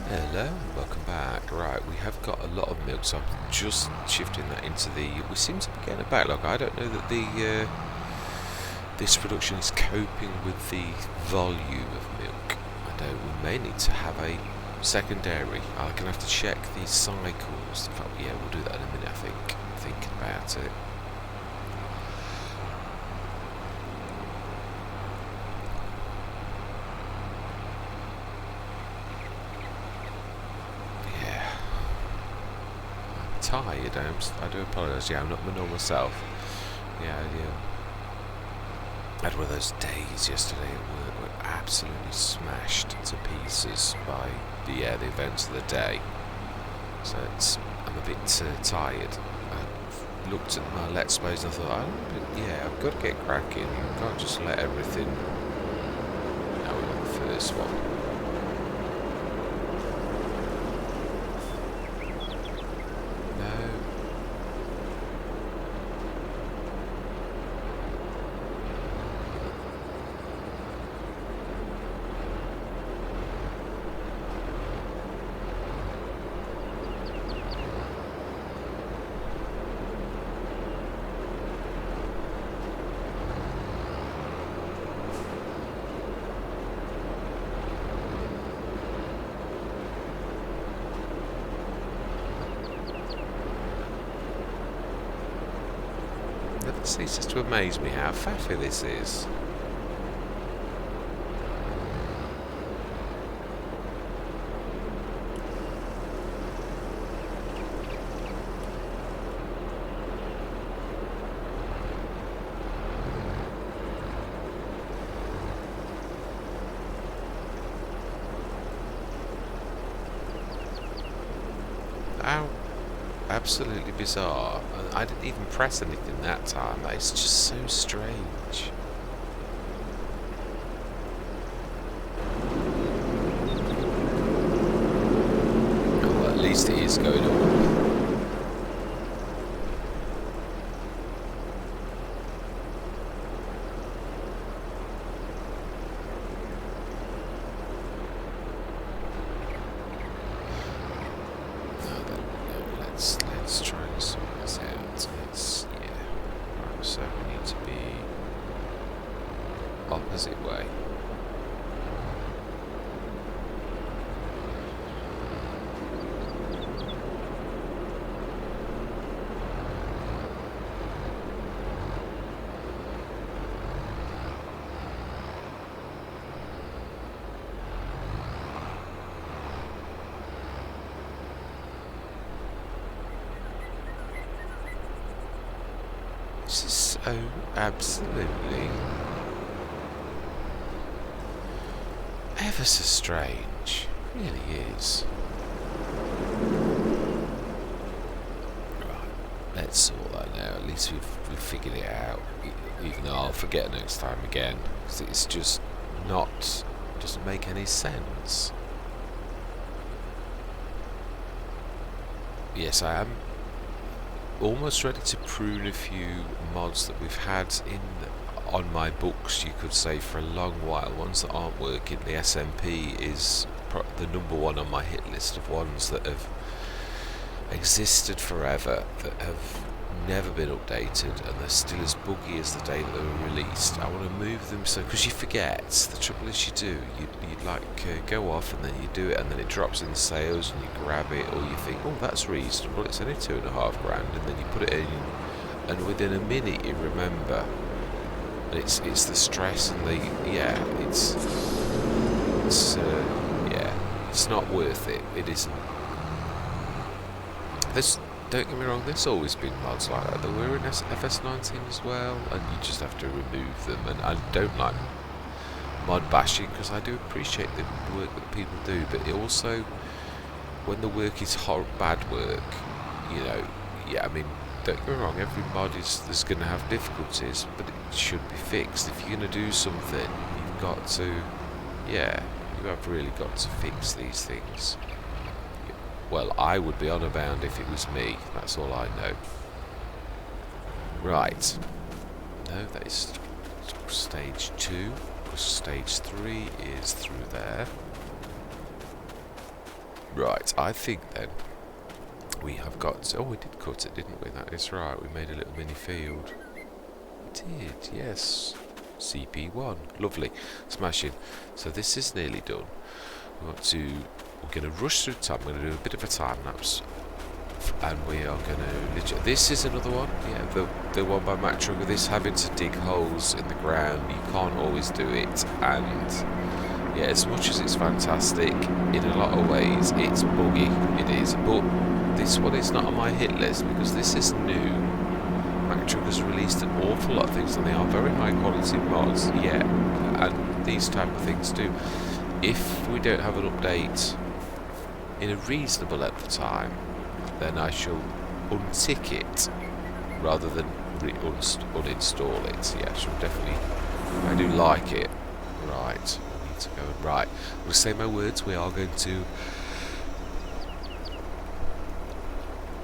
Hello, welcome back. Right, we have got a lot of milk, so I'm just shifting that into the... We seem to be getting a backlog. I don't know that this production is coping with the volume of milk. I know we may need to have a secondary. I'm going to have to check these cycles. In fact, yeah, we'll do that in a minute, I think. Thinking about it. Tired. I do apologise. Yeah, I'm not my normal self. Yeah. I had one of those days yesterday at work. We're absolutely smashed to pieces by the events of the day. So I'm a bit tired. I looked at my Let's Plays and I thought, I've got to get cracking. You can't just let everything. Now we're on the first one. It ceases to amaze me how faffy this is. How absolutely bizarre. I didn't even press anything that time. It's just so strange. Oh, well, at least it is going on. Let's try and sort this out. Right, so we need to be opposite way. This is so absolutely ever so strange. It really is. Right, let's sort that now. At least we've figured it out. Even though I'll forget next time again, because it's just not, doesn't make any sense. Yes, I am almost ready to prune a few mods that we've had on my books, you could say, for a long while. Ones that aren't working. The SMP is the number one on my hit list of ones that have existed forever, that have never been updated, and they're still as buggy as the day that they were released. I want to move them so, because you forget. The trouble is, you do. You'd like go off and then you do it, and then it drops in sales and you grab it, or you think, oh, that's reasonable, it's only $2,500, and then you put it in, and within a minute you remember. And it's the stress and it's not worth it. It isn't. Don't get me wrong, there's always been mods like that. There were in FS19 as well, and you just have to remove them. And I don't like mod bashing, because I do appreciate the work that people do, but it also, when the work is bad work, I mean, don't get me wrong, every mod there's going to have difficulties, but it should be fixed. If you're going to do something, you've got to, you have really got to fix these things. Well, I would be honor bound if it was me. That's all I know. Right. No, that is stage 2. Stage 3 is through there. Right, I think then we have got... Oh, we did cut it, didn't we? That is right, we made a little mini field. We did, yes. CP1, lovely, smashing. So this is nearly done. We're going to rush through time. We're going to do a bit of a time lapse, and we are going to... This is another one, yeah, the one by Mac Trucker. This having to dig holes in the ground, you can't always do it, and yeah, as much as it's fantastic, in a lot of ways, it's buggy, it is, but this one is not on my hit list, because this is new. Mac Trucker's released an awful lot of things, and they are very high quality mods, yeah, and these type of things do. If we don't have an update in a reasonable length of time, then I shall untick it rather than uninstall it. Yeah, I shall definitely. I do like it. Right, I need to go. Right, I'm going to say my words. We are going to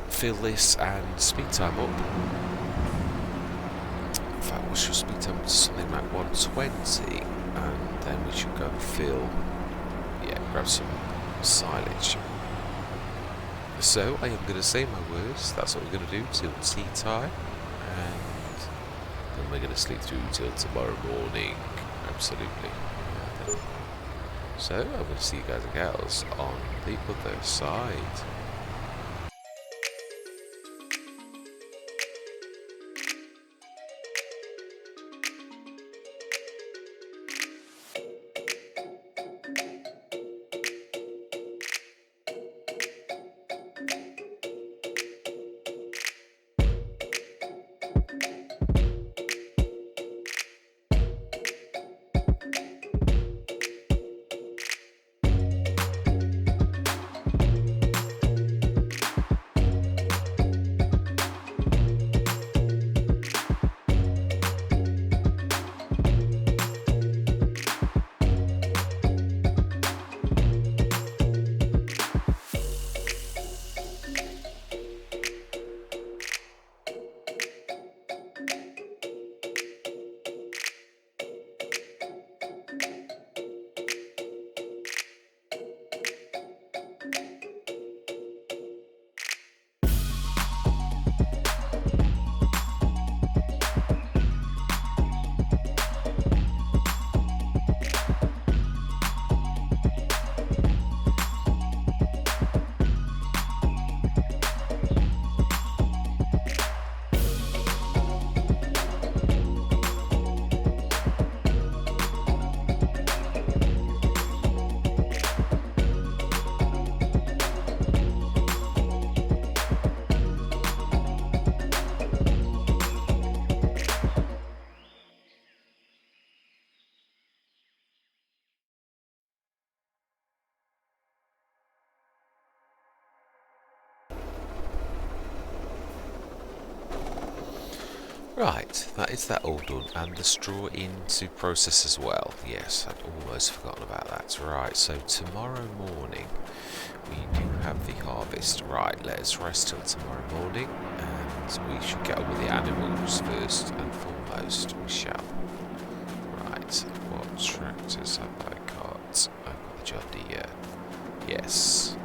fill this and speed time up. In fact, we should speed time to something like 120, and then we should go and fill. Yeah, grab some silage. So I am going to say my words. That's what we're going to do till tea time, and then we're going to sleep through till tomorrow morning. Absolutely. Yeah, so I'm going to see you guys and gals on the other side. Right, that is that all done, and the straw into process as well. Yes, I'd almost forgotten about that. Right, so tomorrow morning we do have the harvest. Right, let us rest till tomorrow morning, and we should get on with the animals first and foremost. We shall. Right, what tractors have I got? I've got the John Deere. Yes.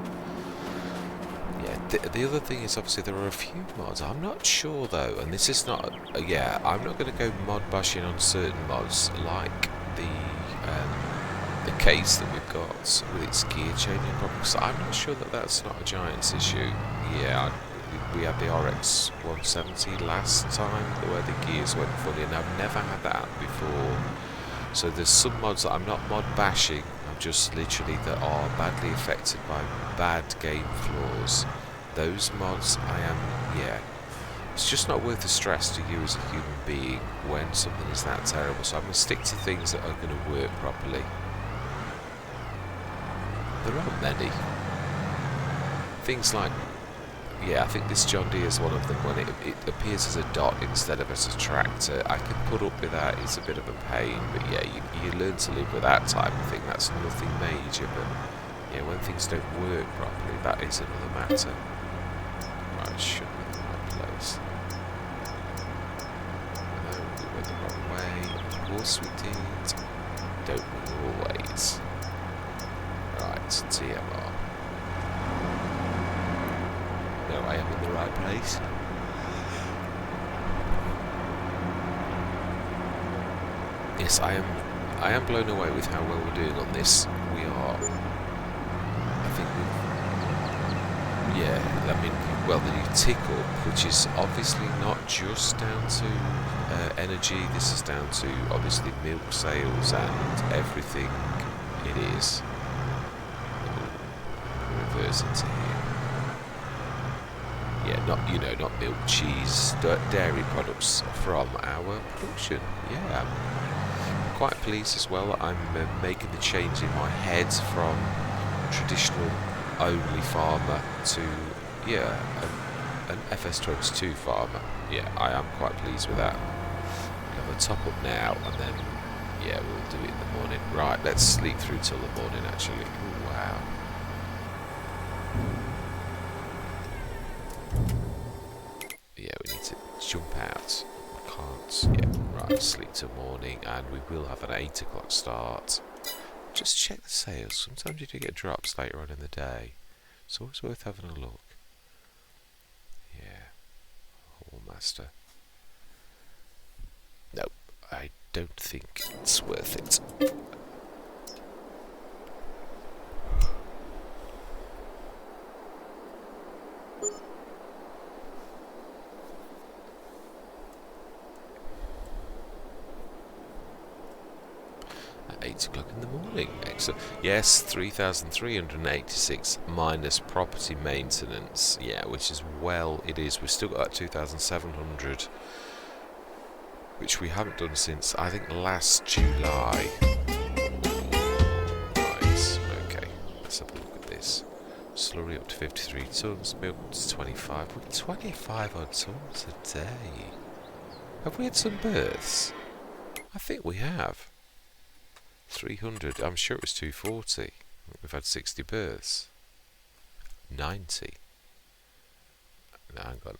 Yeah, the other thing is obviously there are a few mods. I'm not sure though, and this is not. Yeah, I'm not going to go mod bashing on certain mods like the case that we've got with its gear changing problems. I'm not sure that that's not a Giants issue. Yeah, we had the RX 170 last time where the gears went funny, and I've never had that before. So there's some mods that I'm not mod bashing. I'm just literally that are badly affected by bad game flaws. Those mods I am, yeah, it's just not worth the stress to you as a human being when something is that terrible. So I'm going to stick to things that are going to work properly. There aren't many. Things like, yeah, I think this John Deere is one of them. When it appears as a dot instead of as a tractor, I can put up with that. It's a bit of a pain, but yeah, you learn to live with that type of thing. That's nothing major, but yeah, when things don't work properly, that is another matter. Right, should be in the right place. No, we went the wrong way. Of course we did. Don't we always? Right, TMR. know I am in the right place. Yes, I am blown away with how well we're doing on this. We are, I think yeah, I mean, well, the new tick up, which is obviously not just down to energy, this is down to obviously milk sales and everything it is. Reverse into here. Yeah, not milk, cheese, dairy products from our production. Yeah, I'm quite pleased as well. I'm making the change in my head from traditional only farmer to an FS22 farmer. Yeah, I am quite pleased with that. We'll have a top up now, and then we'll do it in the morning. Right, let's sleep through till the morning. Actually, ooh, wow. Yeah, we need to jump out. We can't. Yeah, right. Sleep till morning, and we will have an 8 o'clock start. Just check the sales. Sometimes you do get drops later on in the day. It's always worth having a look. Yeah. Hallmaster. No, I don't think it's worth it. At 8 o'clock in the morning. Excellent. Yes, 3,386 minus property maintenance. Yeah, which is it is. We've still got that 2,700, which we haven't done since, I think, last July. Right, okay. Let's have a look at this. Slurry up to 53 tonnes, milk to 25. We're 25 odd tonnes a day. Have we had some births? I think we have. 300, I'm sure it was 240. We've had 60 births. 90. No, hang on,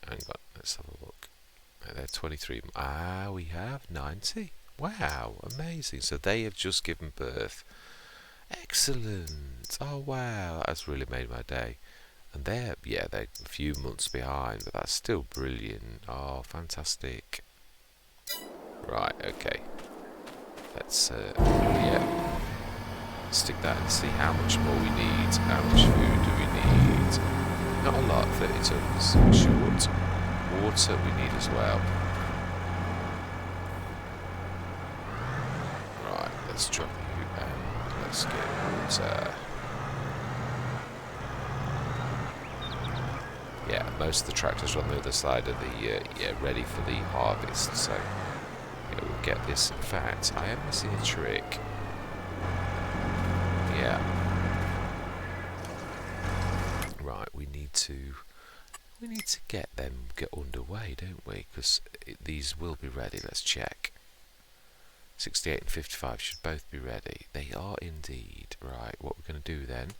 let's have a look. They're 23. We have 90. Wow, amazing. So they have just given birth. Excellent. Oh, wow, that's really made my day. And they're a few months behind, but that's still brilliant. Oh, fantastic. Right, okay. Let's, stick that and see how much more we need. How much food do we need? Not a lot, 30 tonnes. Short. Water we need as well. Right, let's drop you and let's get water. Yeah, most of the tractors are on the other side of the, ready for the harvest, so we'll get this. In fact, I am missing a trick. Yeah. Right, we need to get underway, don't we? Because these will be ready. Let's check. 68 and 55 should both be ready. They are indeed. Right, what we're going to do then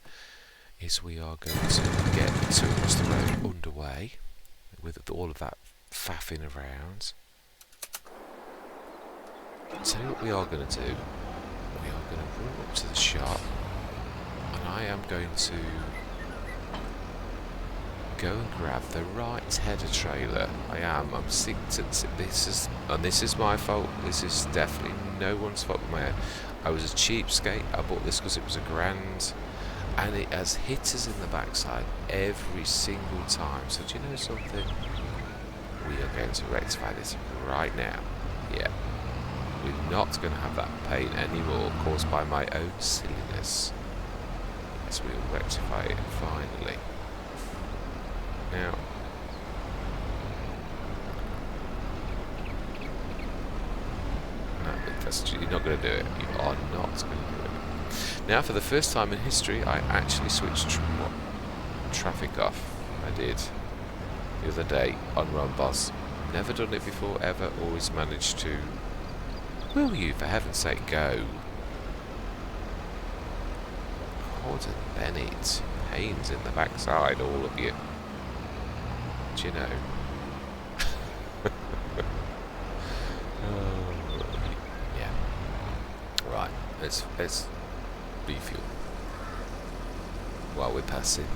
is we are going to get the two across the road underway with all of that faffing around. I'll tell you what we are going to do. We are going to walk up to the shop, and I am going to go and grab the right header trailer. I'm sick to this is my fault. This is definitely no one's fault but my own. I was a cheapskate. I bought this because it was £1,000, and it has hit us in the backside every single time. So do you know something? We are going to rectify this right now. Yeah. We're not going to have that pain anymore caused by my own silliness. Yes, we will rectify it finally. Now, no, you're not going to do it. You are not going to do it. Now, for the first time in history, I actually switched traffic off. I did the other day on Run Boss. Never done it before, ever. Always managed to. Will you, for heaven's sake, go? Gordon Bennett. Pains in the backside, all of you. Do you know? Yeah. Right, let's refuel while we're passing.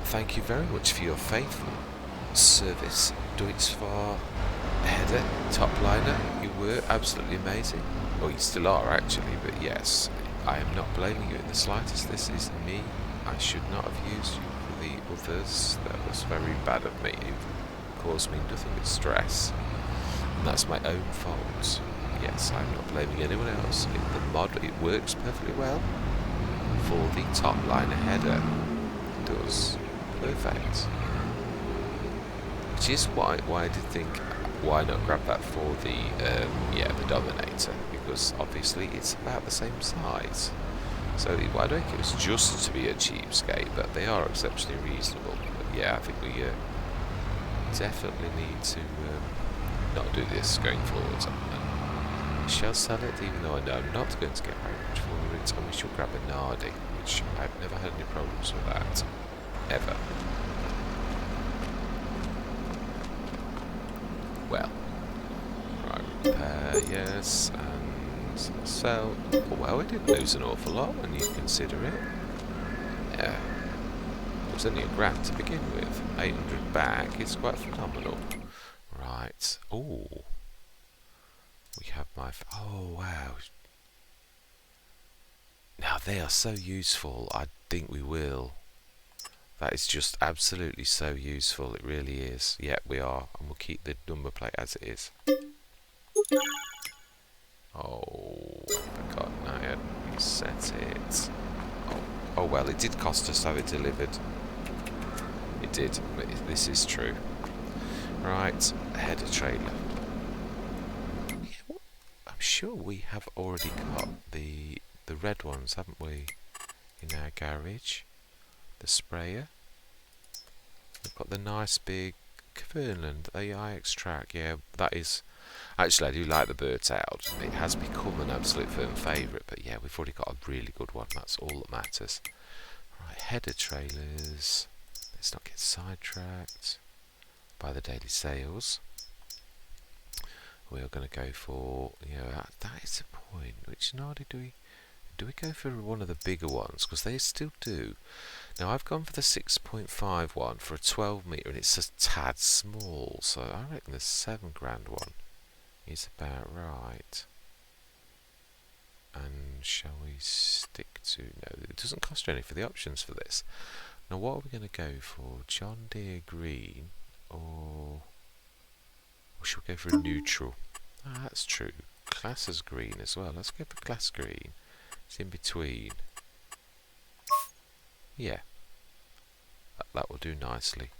thank you very much for your faithful service, Deutschfar header, top liner. You were absolutely amazing. Well, you still are actually, but yes, I am not blaming you in the slightest. This is me. I should not have used you for the others. That was very bad of me. It caused me nothing but stress, and that's my own fault. Yes, I'm not blaming anyone else. The mod, it works perfectly well for the top liner header. It does. Perfect. Which is why I did think, why not grab that for the the Dominator, because obviously it's about the same size. So I don't think it was just to be a cheapskate, but they are exceptionally reasonable. But yeah, I think we definitely need to not do this going forward. I shall sell it, even though I know I'm not going to get very much for it, and we shall grab a Nardi, which I've never had any problems with that, ever. Well, right, repair, yes, and sell. Well, we didn't lose an awful lot when you consider it. Yeah, it was only £1,000 to begin with. 800 back is quite phenomenal. Right. Oh, we have my. Oh wow. Now they are so useful. I think we will. That is just absolutely so useful. It really is. Yeah, we are, and we'll keep the number plate as it is. Oh, I forgot. Now I had reset it. Oh well, it did cost us to have it delivered. It did. This is true. Right, header trailer. Yeah, I'm sure we have already got the red ones, haven't we? In our garage. The sprayer. We've got the nice big Greenland AI extract. Yeah, that is. Actually, I do like the Birds Out. It has become an absolute firm favourite, but yeah, we've already got a really good one. That's all that matters. Right, header trailers. Let's not get sidetracked by the daily sales. We are going to go for, that is the point. Which Nardi do we go for one of the bigger ones? Because they still do. Now I've gone for the 6.5 one for a 12 metre, and it's a tad small. So I reckon the £7,000 one is about right. And shall we stick to? No, it doesn't cost you any for the options for this. Now what are we going to go for? John Deere Green, or should we go for a neutral? Ah, that's true. Class as green as well. Let's go for class green. It's in between. Yeah, that will do nicely.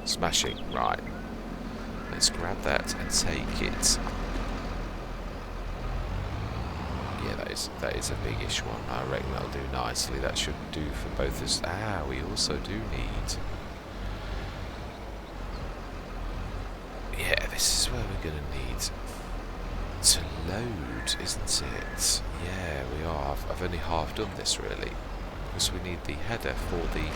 Smashing. Right. Let's grab that and take it. Yeah, that is a biggish one. I reckon that'll do nicely. That should do for both us. Ah, we also do need. Yeah, this is where we're going to need to load, isn't it? Yeah, we are. I've only half done this really, because we need the header for the.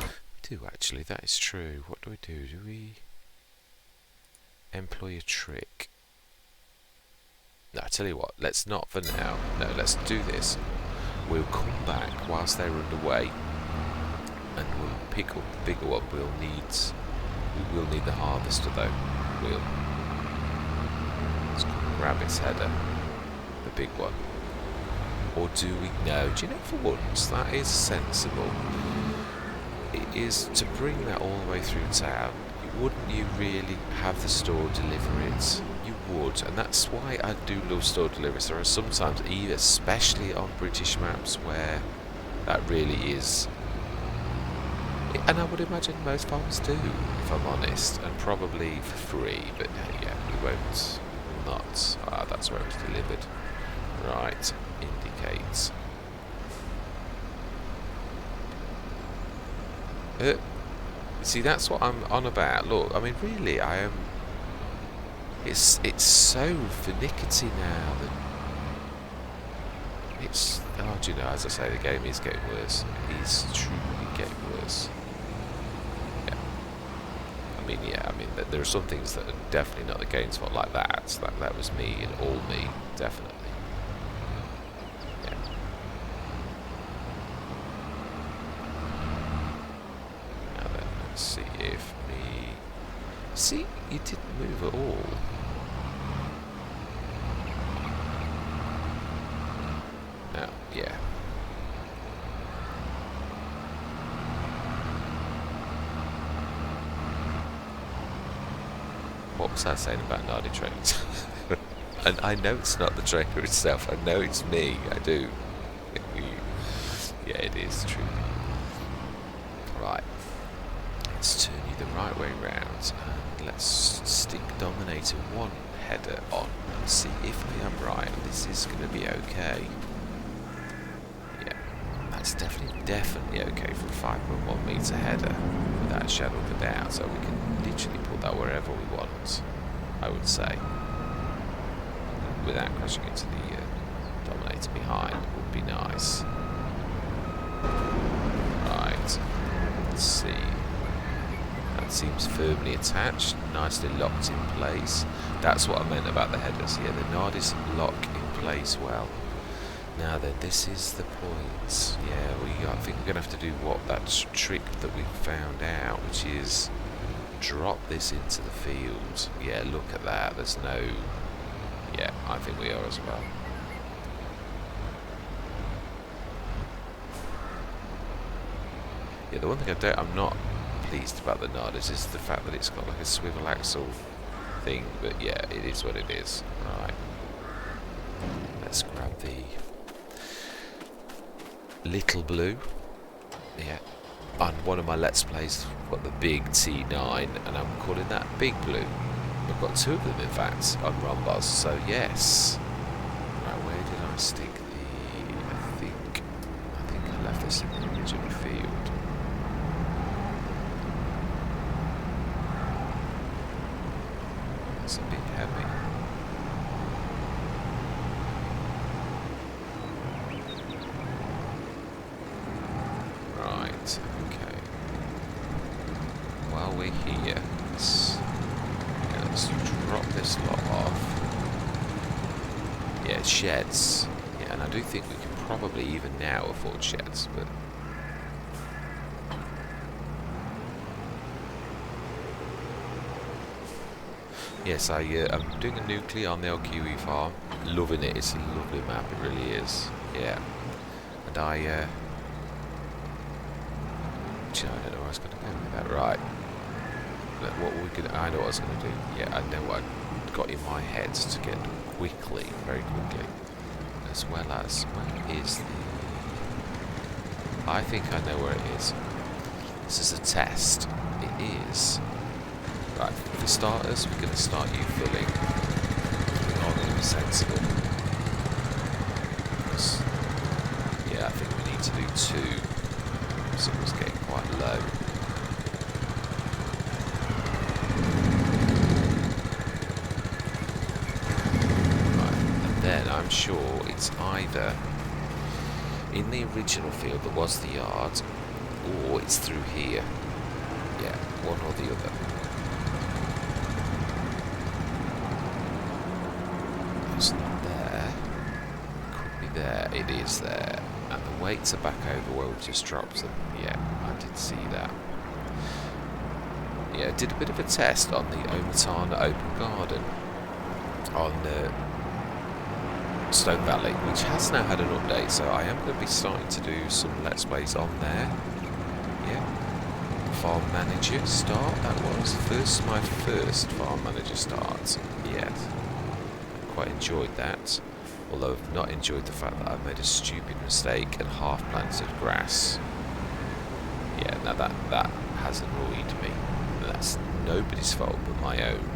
We do actually. That is true. What do we do? Do we employ a trick? No, I tell you what. Let's not for now. No, let's do this. We'll come back whilst they're underway, and we'll pick up the bigger one. We will need the harvester though. Let's grab its header, the big one. Or do we? No, do you know, for once that is sensible. It is to bring that all the way through town. Wouldn't you really have the store deliver it? You would, and that's why I do love store deliveries. There are sometimes, even especially on British maps, where that really is. And I would imagine most farmers do, if I'm honest, and probably for free, but yeah, we won't. Not. Ah, that's where it's delivered. Right, indicates. See, that's what I'm on about. Look, I mean, really, I am. It's so finicky now that it's. Oh, do you know? As I say, the game is getting worse. It is truly getting worse. I mean, there are some things that are definitely not the game's fault, like that. That was me and all me, definitely. Yeah. See, you didn't move at all. Now, yeah. What was I saying about Nardi trains? And I know it's not the trailer itself. I know it's me. I do. Yeah, it is true. Right. Let's turn you the right way round. And let's stick Dominator 1 header on and see if I am right. This is going to be okay. Yeah, that's definitely okay for a 5.1 meter header without a shadow of a doubt. So we can literally put that wherever we want, I would say, without crashing into the Dominator behind. Would be nice. Right, let's see. That seems firmly attached, nicely locked in place. That's what I meant about the headers. Yeah, the Nardis lock in place well. Now then, this is the point. Yeah, I think we're going to have to do that trick that we found out, which is drop this into the field. Yeah, look at that. There's no... Yeah, I think we are as well. Yeah, the one thing I'm not pleased about the Nardis is the fact that it's got like a swivel axle thing, but yeah, it is what it is. Right. Let's grab the little blue. Yeah. On one of my Let's Plays, I've got the big T9, and I'm calling that Big Blue. I've got two of them, in fact, on Rombos, so yes. Right, where did I stick the... I think I left this in the original field. It's a bit heavy. Right, okay. While we're here, let's drop this lot off. Yeah, sheds. Yeah, and I do think we can probably even now afford sheds, but... Yes, I'm doing a nuclear on the LQE farm. Loving it. It's a lovely map. It really is. Yeah. And I don't know where I was going to go with that. Right. What we're gonna... I know what I was going to do. Yeah, I know what I got in my head to get quickly, very quickly. As well as, where is the... I think I know where it is. This is a test. It is... Right, for starters, we're going to start you filling. We are going to be sensible. Because, yeah, I think we need to do two. Someone's getting quite low. Right, and then I'm sure it's either in the original field that was the yard, or it's through here. Yeah, one or the other. It's not there. Could be there. It is there. And the weights are back over where we've just dropped them. Yeah, I did see that. Yeah, I did a bit of a test on the Omatana Open Garden on Stone Valley, which has now had an update, so I am going to be starting to do some Let's Plays on there. Yeah. Farm Manager start, that was. My first Farm Manager start. Yes. Quite enjoyed that, although I've not enjoyed the fact that I've made a stupid mistake and half planted grass. Yeah, now that has annoyed me. That's nobody's fault but my own.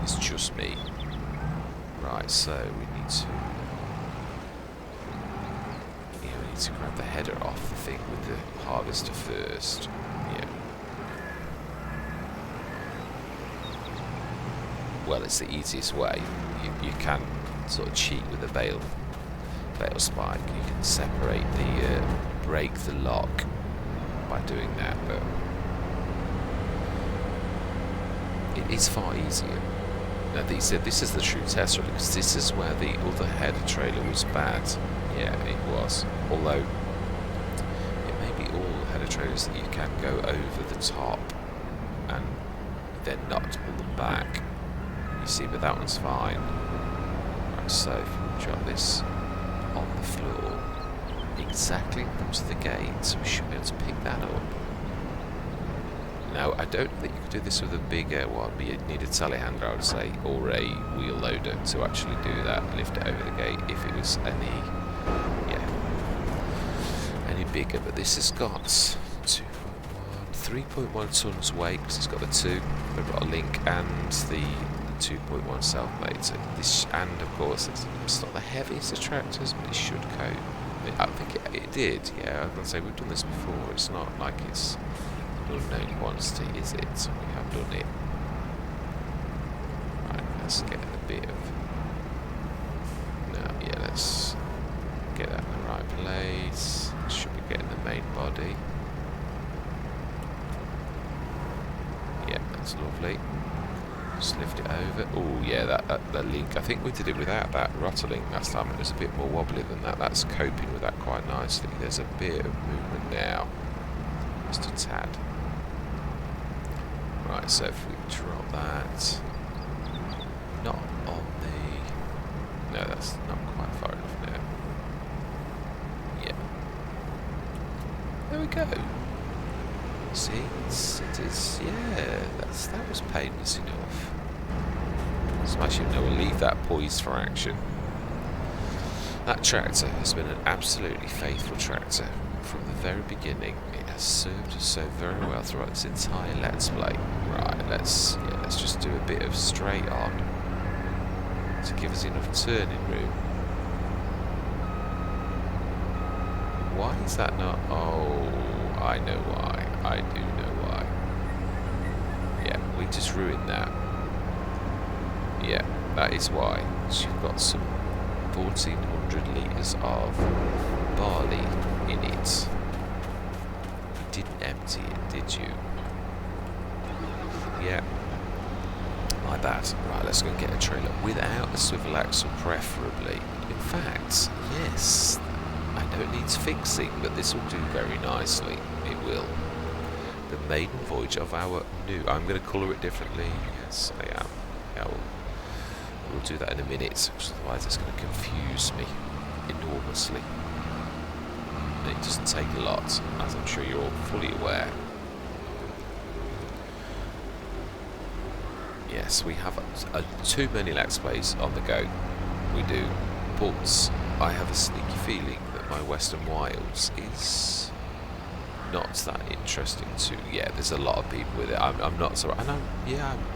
It's just me. Right, so we need to... Yeah, we need to grab the header off the thing with the harvester first. Yeah. Well, it's the easiest way. You can sort of cheat with a bale spike. You can separate the break the lock by doing that, but it is far easier. Now, they said this is the true test, really, because this is where the other header trailer was bad. Yeah, it was. Although it may be all header trailers that you can go over the top, and then not to pull them back. You see, but that one's fine. Right, so if we drop this on the floor, exactly in front of the gate, so we should be able to pick that up. Now, I don't think you could do this with a bigger one, but you'd need a telehandler, I would say, or a wheel loader to actually do that, lift it over the gate if it was any bigger. But this has got 3.1 tons weight, because it's got the 2, we've got a link, and the 2.1 self-made. So this, and of course, it's not the heaviest of tractors, but it should cope. I think it did, yeah. I was going to say, we've done this before. It's not like it's an unknown quantity, is it? We have done it. Right, let's get a bit of... No, yeah, let's get that in the right place. Should be getting the main body. Yeah, that's lovely. Just lift it over. Oh yeah, that link. I think we did it without that rotor link last time. It was a bit more wobbly than that. That's coping with that quite nicely. There's a bit of movement now. Just a tad. Right, so if we drop that, not on the... No, that's not quite far enough now. Yeah. There we go. See, it is, yeah, that was painless enough. Smash it, no, we'll leave that poised for action. That tractor has been an absolutely faithful tractor from the very beginning. It has served us so very well throughout this entire Let's Play. Right, let's just do a bit of straight on to give us enough turning room. Why is that not? Oh, I know why. I do know why. Yeah, we just ruined that. Yeah, that is why. So you've got some 1,400 litres of barley in it. You didn't empty it, did you? Yeah. My bad. Right, let's go and get a trailer without a swivel axle, preferably. In fact, yes. I know it needs fixing, but this will do very nicely. It will. The maiden voyage of our new... I'm going to colour it differently. Yes, I am. Yeah, we'll do that in a minute, because otherwise it's going to confuse me enormously. And it doesn't take a lot, as I'm sure you're all fully aware. Yes, we have too many Let's Plays on the go. We do. But I have a sneaky feeling that my Western Wilds is not that interesting to... Yeah, there's a lot of people with it. I'm not so... And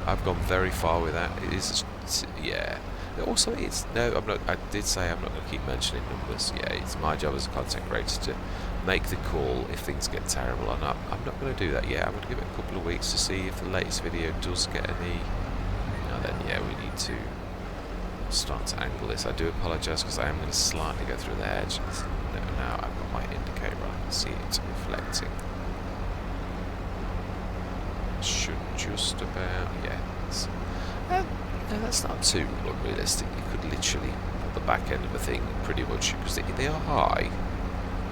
I've gone very far with that. It is... Yeah. Also, it's... No, I'm not... I did say I'm not going to keep mentioning numbers. Yeah, it's my job as a content creator to make the call if things get terrible. And I'm not going to do that yet. I'm going to give it a couple of weeks to see if the latest video does get any... Now then, yeah, we need to start to angle this. I do apologise because I am going to slightly go through the edge. Now I've got my indicator on. I can see it reflecting. Should just about... Yeah. No, that's not too unrealistic. You could literally put the back end of a thing pretty much, because they are high.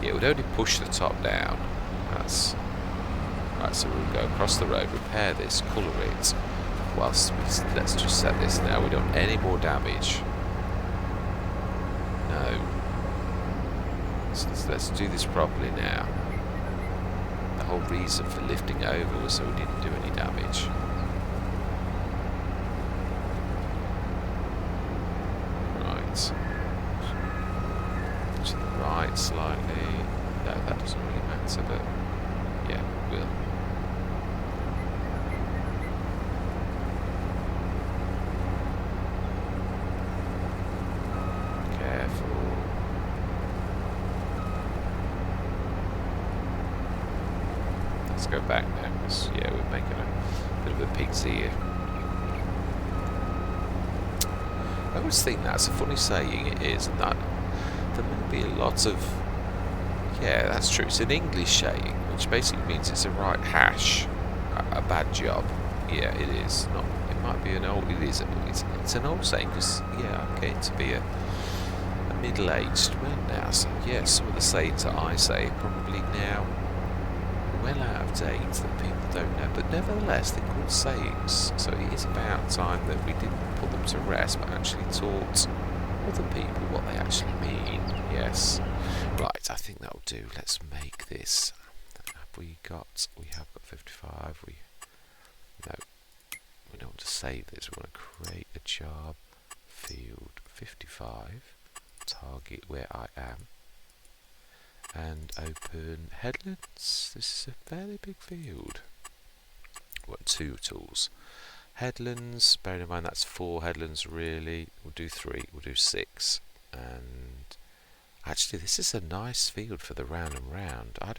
Yeah, it would only push the top down. That's... Right, so we'll go across the road, repair this, colour it. Whilst let's just set this now. We don't want any more damage. No. Let's do this properly now. The whole reason for lifting over was so we didn't do any damage. Right. To the right slightly. No, that doesn't really matter, but yeah, it will. Go back now, because yeah, we're making a bit of a pixie here. I always think that's a funny saying, it is, and that there may be a lot of... Yeah, that's true. It's an English saying, which basically means it's a right hash, a bad job. Yeah, it is. Not. It might be an old... It is. It's an old saying, because yeah, I'm getting to be a middle-aged man now. So yeah, some of the sayings that I say probably now well out of date that people don't know, but nevertheless they're good sayings. So it is about time that we didn't put them to rest, but actually taught other people what they actually mean. Yes. Right, I think that'll do. Let's make this. We have got 55. No, we don't want to save this. We want to create a job, field 55, target where I am, and open headlands. This is a fairly big field. We want 2 tools. Headlands, bearing in mind that's 4 headlands really. We'll do 3, we'll do 6. And actually this is a nice field for the round and round. I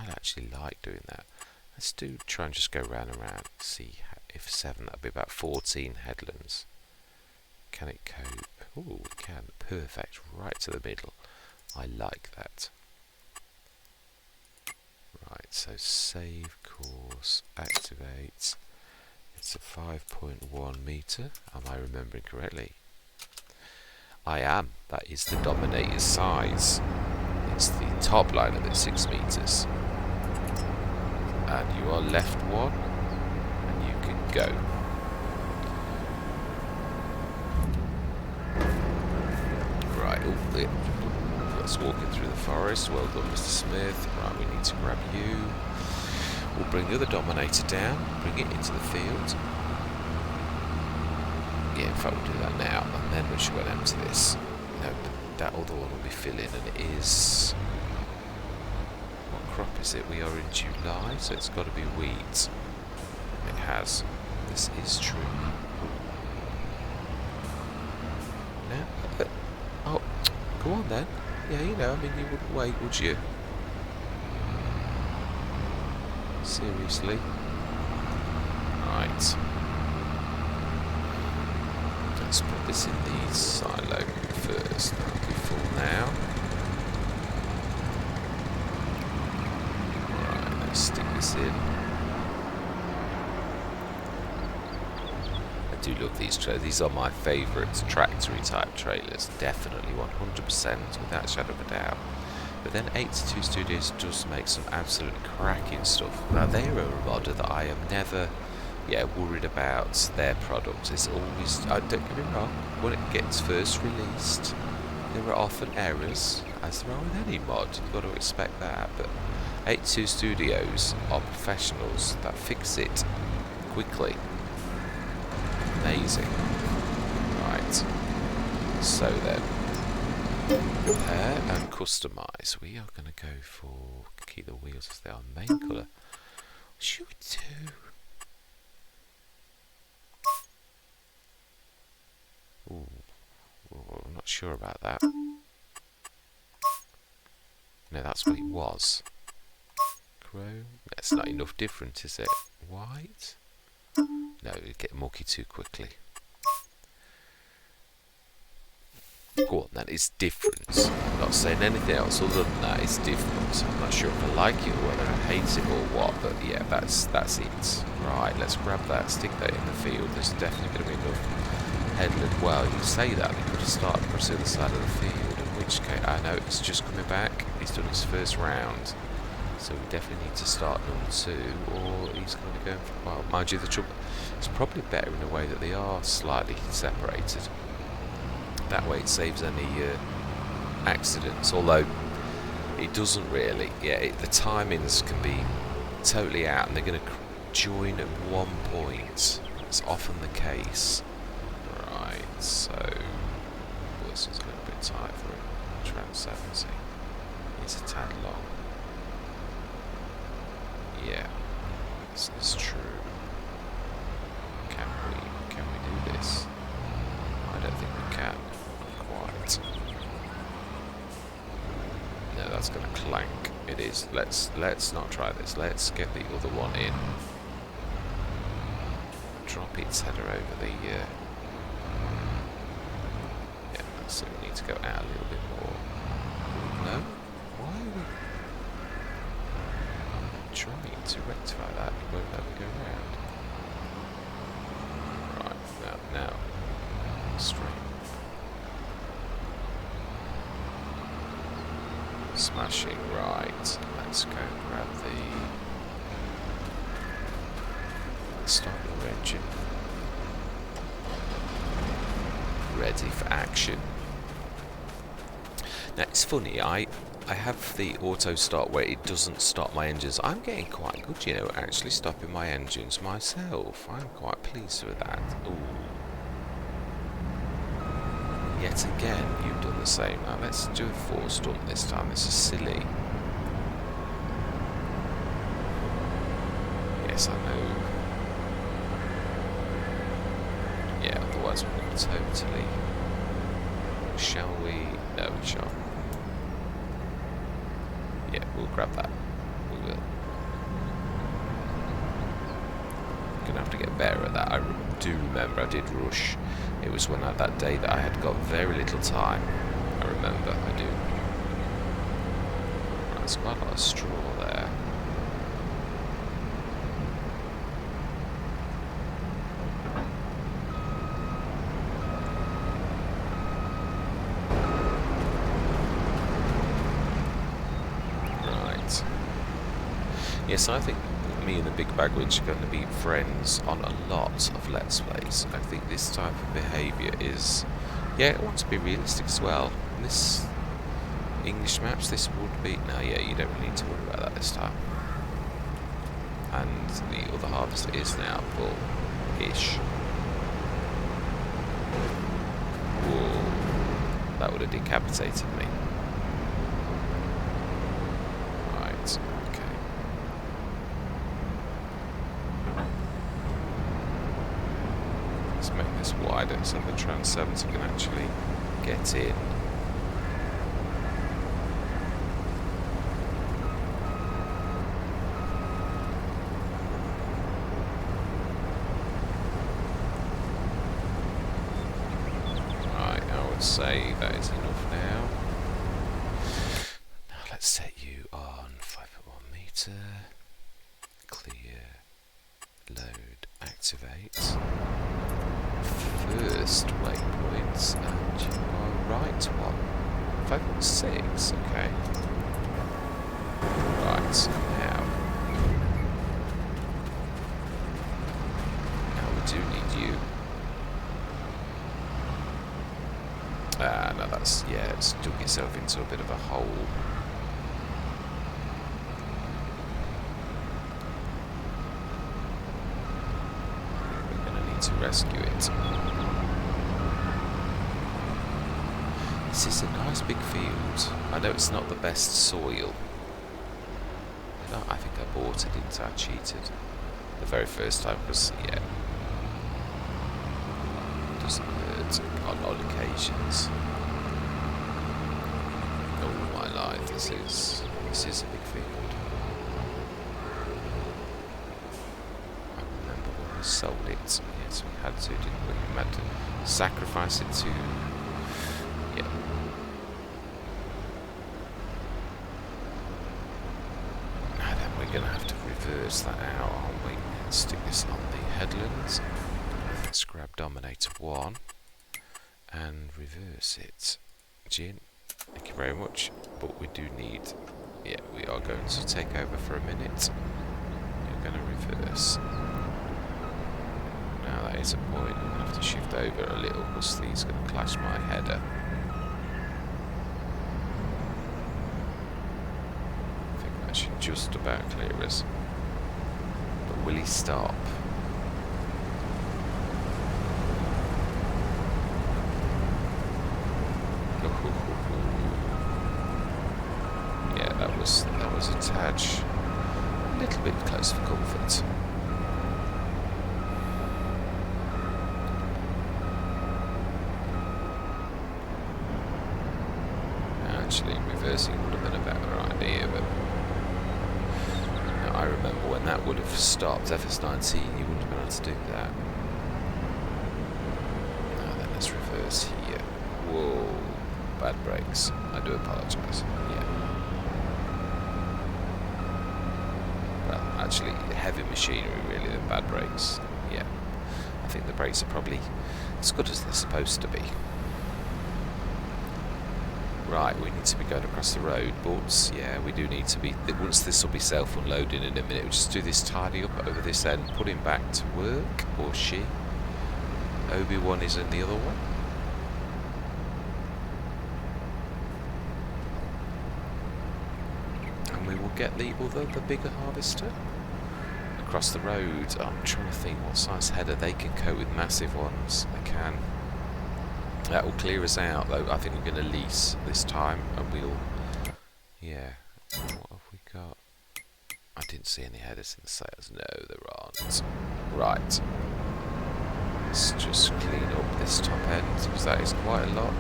actually like doing that. Let's try and just go round and round. See if 7, that'd be about 14 headlands. Can it cope? Oh, it can. Perfect. Right to the middle. I like that. Right, so save course, activate. It's a 5.1 meter. Am I remembering correctly? I am. That is the Dominator's size. It's the top line of it, 6 meters. And you are left 1, and you can go. Right, that's walking through the forest. Well done, Mr. Smith. Right, we need to grab you. We'll bring the other Dominator down, bring it into the field. Yeah, in fact we'll do that now, and then we should go down to this. No, that other one will be filling, and it is... What crop is it? We are in July, so it's got to be wheat. It has. This is true. Now, oh, go on then. Yeah, you know, I mean, you wouldn't wait, would you? Seriously? Right. Let's put this in the silo first. That'll be full now. Right, let's stick this in. I do love these trailers. These are my favourite tractory type trailers. Definitely 100% without a shadow of a doubt. But then 82 Studios does make some absolutely cracking stuff. Now they're a modder that I am never worried about their product. It's always, don't get me wrong, when it gets first released there are often errors, as there are with any mod. You've got to expect that, but 82 Studios are professionals that fix it quickly. Amazing. Right, so then repair and customize. We are going to go for keep the wheels as they are. Main colour. What should we do? Ooh, I'm not sure about that. No, that's what it was. Chrome. That's not enough different, is it? White. No, it'd get mucky too quickly. Go on, that is different. I'm not saying anything else other than that. It's different. I'm not sure if I like it or whether I hate it or what, but yeah, that's it. Right, let's grab that, stick that in the field. There's definitely going to be enough headland. Well, you say that, they could have started across the other side of the field, in which case, I know it's just coming back. He's done his first round, so we definitely need to start number 2, or he's going to go for, well, mind you, the trouble, it's probably better in a way that they are slightly separated. That way it saves any accidents, although it doesn't really. Yeah, the timings can be totally out, and they're going to join at one point. That's often the case. Right, so this is a little bit tight for it. Around 70. It's a tad long. Yeah, this is true. Can we do this? I don't think we can. Quite. No, that's going to clank. It is. Let's not try this. Let's get the other one in. Drop its header over the. Yeah, so we need to go out a little bit more. No, why are we trying to rectify that? It won't let me go around. Right, now, straight. Smashing, right. Let's go grab the Start your engine. Ready for action. Now it's funny, I have the auto start where it doesn't stop my engines. I'm getting quite good, you know, actually stopping my engines myself. I'm quite pleased with that. Ooh. Yet again, you've done the same. Now let's do a force stunt this time. This is silly. Yes, I know. Yeah, otherwise we're going to totally... Shall we? No, we shan't. Yeah, we'll grab that. We will. Gonna have to get better at that. I do remember I did rush. It was when that day that I had got very little time. I remember, I do. Right, there's quite a lot of straw there. Right. Yes, I think me and the Big Bag Winch are going to be friends on a lot of Let's Plays. I think this type of behaviour is... Yeah, I want to be realistic as well. And this English maps, this would be... No, yeah, you don't really need to worry about that this time. And the other harvester is now full-ish. Whoa. That would have decapitated me. Right, okay. Let's make this wider so the Trans 70 can actually get in. Right, I would say that is enough now. Now let's set you on 5.1 meter. Clear. Load. Activate. First waypoints, and you are right one. 5.6, okay. Right, now we do need you. No, that's, yeah, it's dug yourself into a bit of a hole. We're gonna need to rescue it. This is a nice big field. I know it's not the best soil. No, I think I bought it, didn't I? I cheated the very first time because, yeah, it doesn't hurt on odd occasions. Oh my life, this is a big field. I remember when we sold it. Yes, we had to, didn't we? We had to sacrifice it to... Yeah. Now then, we're going to have to reverse that out, aren't we? And stick this on the headlands. Let's grab Dominator 1 and reverse it. Jin, thank you very much. But we do need... Yeah, we are going to take over for a minute. You're going to reverse. Now that is a point. We're going to have to shift over a little because these are going to clash my header. Should just about clear us. But will he stop? Yeah, that was a touch. A little bit close for comfort. Actually, reversing would have been a better idea, but I remember when that would have stopped FS19, you wouldn't have been able to do that. Now then, let's reverse here. Whoa, bad brakes. I do apologise. Yeah. Well, actually, heavy machinery really than bad brakes. Yeah. I think the brakes are probably as good as they're supposed to be. Right, we need to be going across the road, but yeah, we do need to be. Once this will be self-unloading in a minute, we'll just do this tidy up over this end, put him back to work, or she. Obi-Wan is in the other one. And we will get the bigger harvester across the road. I'm trying to think what size header they can cope with massive ones. They can. That will clear us out, though. I think we're going to lease this time, and we'll... Yeah. What have we got? I didn't see any headers in the sales. No, there aren't. Right. Let's just clean up this top end, because that is quite a lot.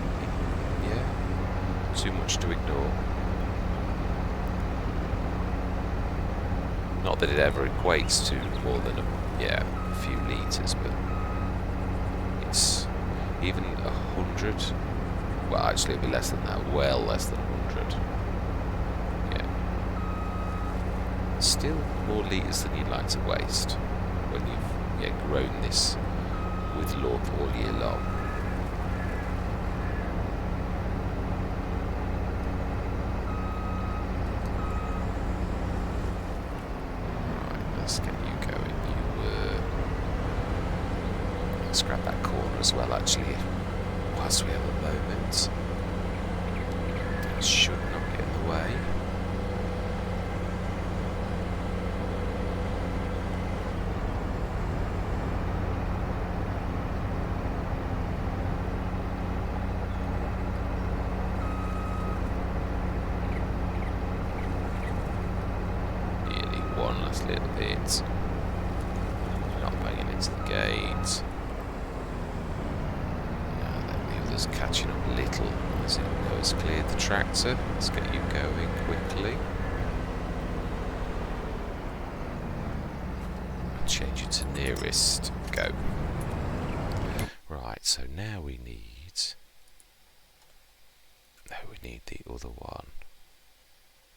Yeah. Too much to ignore. Not that it ever equates to more than a few litres, but it's... Even 100, well actually it'll be less than that, well less than 100. Yeah. Still more litres than you'd like to waste when you've grown this with love all year long. Right, let's get you going. Let's grab that corner as well, actually, whilst we have a moment. It should not get in the way. Nearly one last little bit. Not banging into the gate. Catching up a little as it goes cleared the tractor. Let's get you going quickly. I'll change it to nearest. Go. Right, so now we need... No, we need the other one.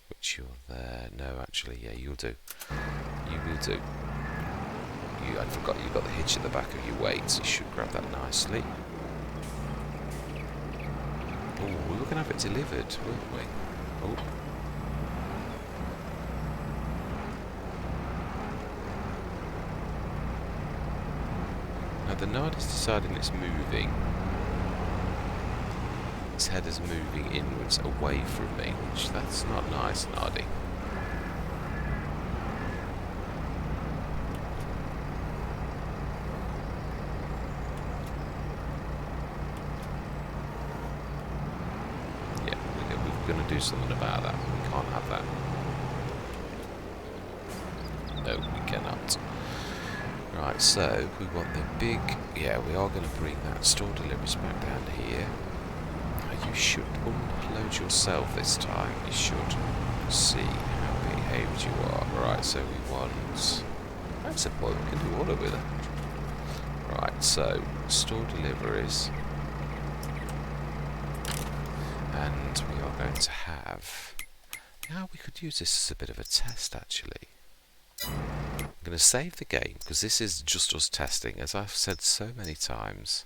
Which you're there. No, actually, yeah, you'll do. You will do. I forgot you got the hitch at the back of your weights. You should grab that nicely. Oh, we were going to have it delivered, weren't we? Oh. Now the Nard is deciding it's moving. Its head is moving inwards away from me, which that's not nice, Nardy. Going to do something about that. We can't have that. No, we cannot. Right, so we want the big... Yeah, we are going to bring that store deliveries back down here. You should unload yourself this time. You should see how behaved you are. Right, so we want... That's a point, we can do all of it. Right, so store deliveries. And we are going to have... Yeah, we could use this as a bit of a test, actually. I'm going to save the game, because this is just us testing, as I've said so many times.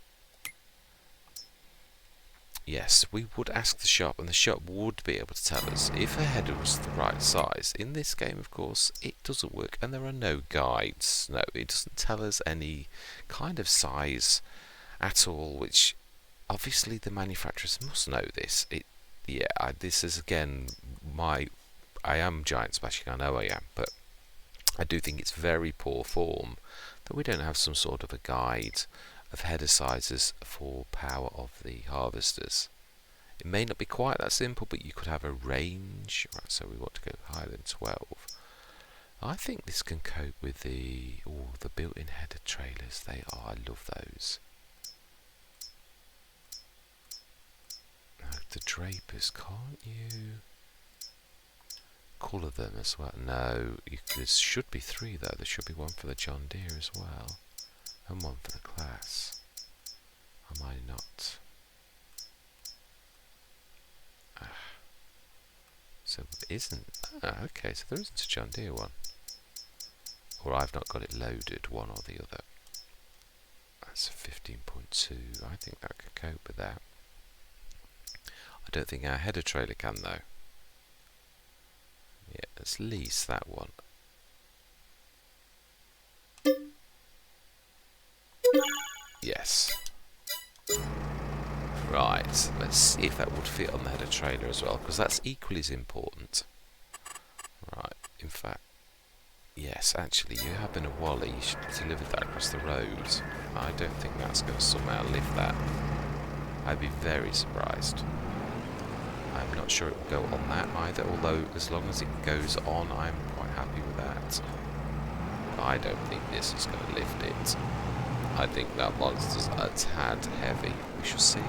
Yes, we would ask the shop, and the shop would be able to tell us if a header was the right size. In this game, of course, it doesn't work, and there are no guides. No, it doesn't tell us any kind of size at all, which... Obviously, the manufacturers must know this. This is again I am giant splashing. I know I am, but I do think it's very poor form that we don't have some sort of a guide of header sizes for power of the harvesters. It may not be quite that simple, but you could have a range. Right, so we want to go higher than 12. I think this can cope with the built-in header trailers. They are. I love those. The drapers, can't you colour them as well? No, there should be 3 though. There should be one for the John Deere as well, and one for the class. Am I not? So it isn't. Okay, so there isn't a John Deere one, or I've not got it loaded, one or the other. That's a 15.2. I think that could cope with that. I don't think our header trailer can though. Yeah, let's lease that one. Yes. Right, let's see if that would fit on the header trailer as well, because that's equally as important. Right, in fact, yes, actually, you have been a Wally, you should have delivered that across the road. I don't think that's going to somehow lift that. I'd be very surprised. I'm not sure it will go on that either, although as long as it goes on, I'm quite happy with that. I don't think this is going to lift it. I think that monster's a tad heavy. We shall see.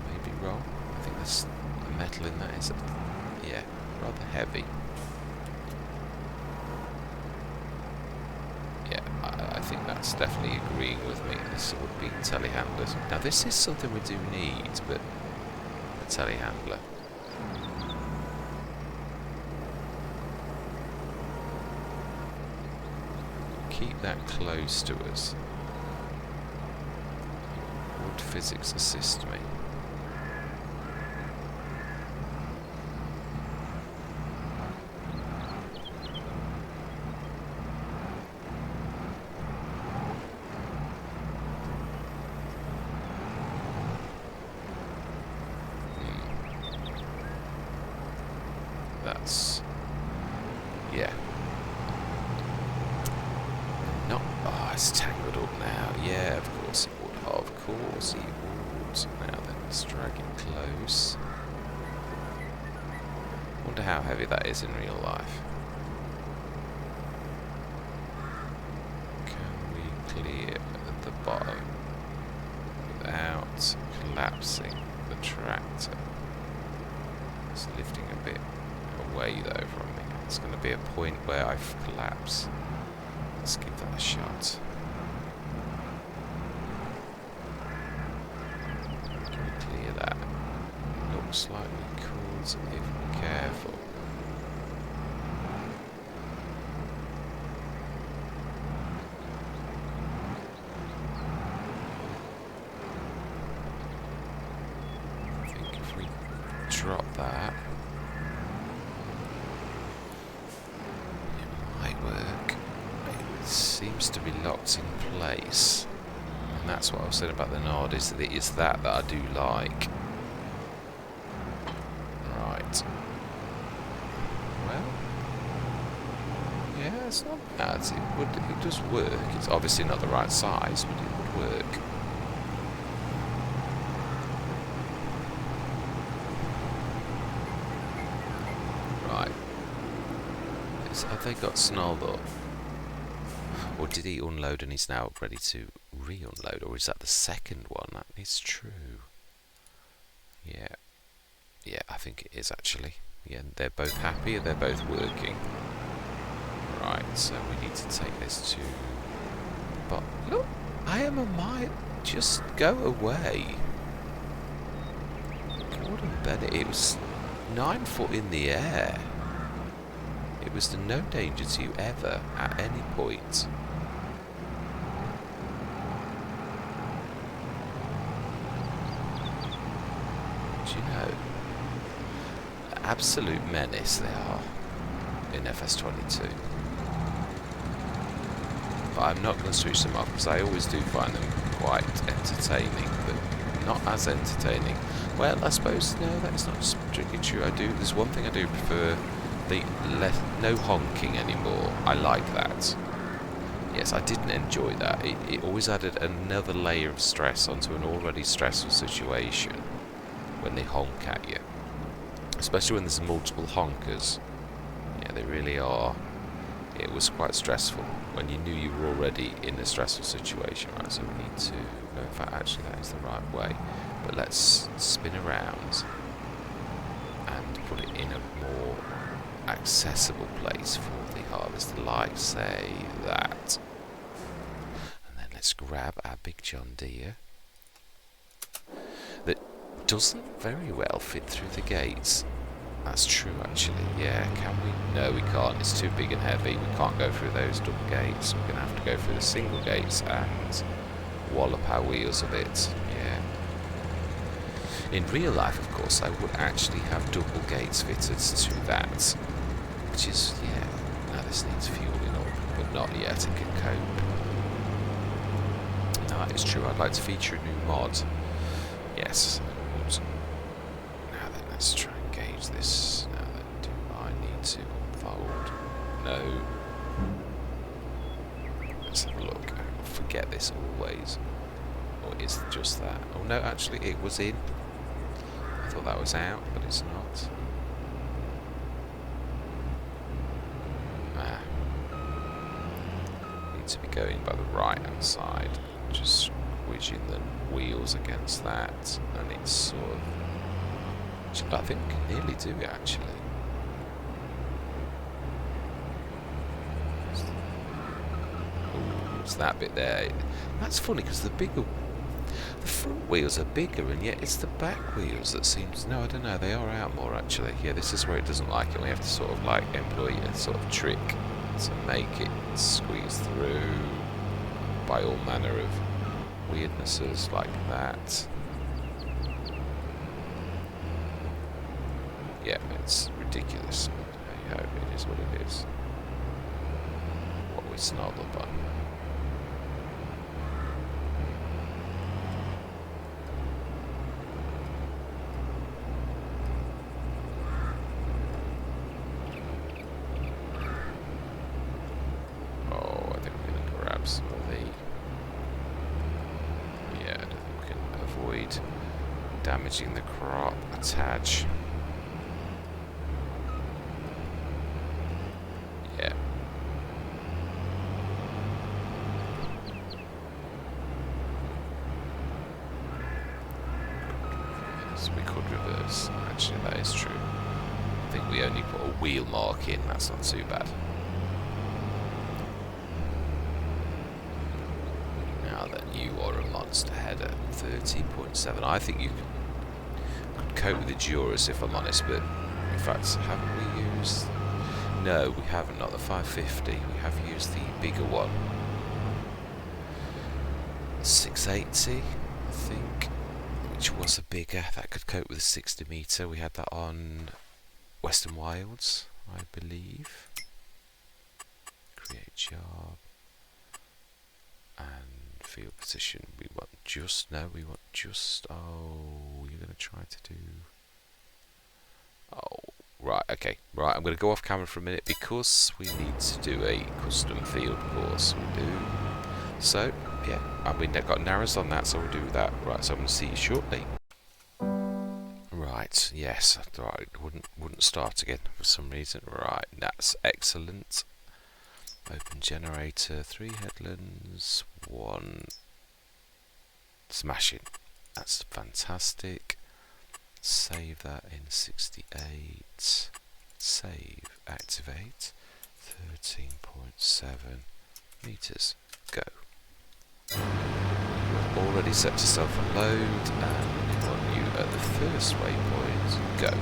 Maybe wrong. I think there's metal in that, is it? Yeah, rather heavy. Yeah, I think that's definitely agreeing with me. This would be telehandlers. Now this is something we do need, but a telehandler. Keep that close to us. Would physics assist me? That's... yeah. Not... oh, it's tangled up now. Yeah, of course it would. Of course it would. Now then, let's drag it close. Wonder how heavy that is in real life. Can we clear at the bottom without collapsing the tractor? It's lifting a bit away though from me. It's going to be a point where I collapse. Let's give that a shot. Can we clear that? Looks like we could if we're careful. I think if we drop that, it might work. It seems to be locked in place, and that's what I was saying about the nod, is that it is that I do like. Right. Well, yeah, it's not bad. It does work. It's obviously not the right size, but it would work. Right. Have they got snarled up? Or did he unload and he's now ready to re-unload? Or is that the second one? That is true. Yeah. Yeah, I think it is actually. Yeah, they're both happy and they're both working. Right, so we need to take this to... but look, I am a mile... just go away. Gordon Bennett, it was 9 foot in the air. It was to no danger to you ever, at any point. Do you know? Absolute menace they are in FS22. But I'm not going to switch them off because I always do find them quite entertaining, but not as entertaining. Well, I suppose no, that's not strictly true. There's one thing I do prefer: no honking anymore. I like that. Yes, I didn't enjoy that. It always added another layer of stress onto an already stressful situation when they honk at you. Especially when there's multiple honkers. Yeah, they really are. It was quite stressful when you knew you were already in a stressful situation. Right, so we need to... in fact, actually that is the right way. But let's spin around and put it in a more accessible place for the harvester, like, say, that. And then let's grab our big John Deere. That doesn't very well fit through the gates. That's true, actually. Yeah, can we? No, we can't. It's too big and heavy. We can't go through those double gates. We're going to have to go through the single gates and wallop our wheels a bit. Yeah. In real life, of course, I would actually have double gates fitted to that, which is, yeah, now this needs fueling up, but not yet, it can cope. No, that is true, I'd like to feature a new mod. Yes, I would. Now then, let's try and gauge this. Now then, do I need to unfold? No. Let's have a look. I forget this always. Or is it just that? Oh no, actually it was in. I thought that was out, but it's not. Need to be going by the right hand side. Just squidging the wheels against that, and it's sort of... I think we can nearly do it actually. Ooh, it's that bit there. That's funny because the front wheels are bigger, and yet it's the back wheels that seems... No, I don't know, they are out more actually. Yeah, this is where it doesn't like it. We have to sort of like employ a sort of trick to make it squeeze through by all manner of weirdnesses like that. Yeah, it's ridiculous. Hey ho, it is what it is. What we snarled up on. Damaging the crop attach. Yeah. So we could reverse. Actually, that is true. I think we only put a wheel mark in. That's not too bad. Now then, you are a monster header. 30.7. I think you could cope with the Duras if I'm honest, but in fact, haven't we used... No, we haven't, not the 550. We have used the bigger one. 680, I think, which was a bigger. That could cope with a 60 metre. We had that on Western Wilds, I believe. Create job. And field position, we want just, no, we want just, oh, you're going to try to do, oh, right, okay, right, I'm going to go off camera for a minute because we need to do a custom field course, we do, so, yeah, I mean, they've got narrows on that, so we'll do that, right, so I'm going to see you shortly. Right, yes, right, wouldn't start again for some reason, right, that's excellent. Open generator, 3 headlands, 1 smashing. That's fantastic. Save that in 68. Save, activate. 13.7 meters. Go. You've already set yourself a load, and we want you at the first waypoint. Go.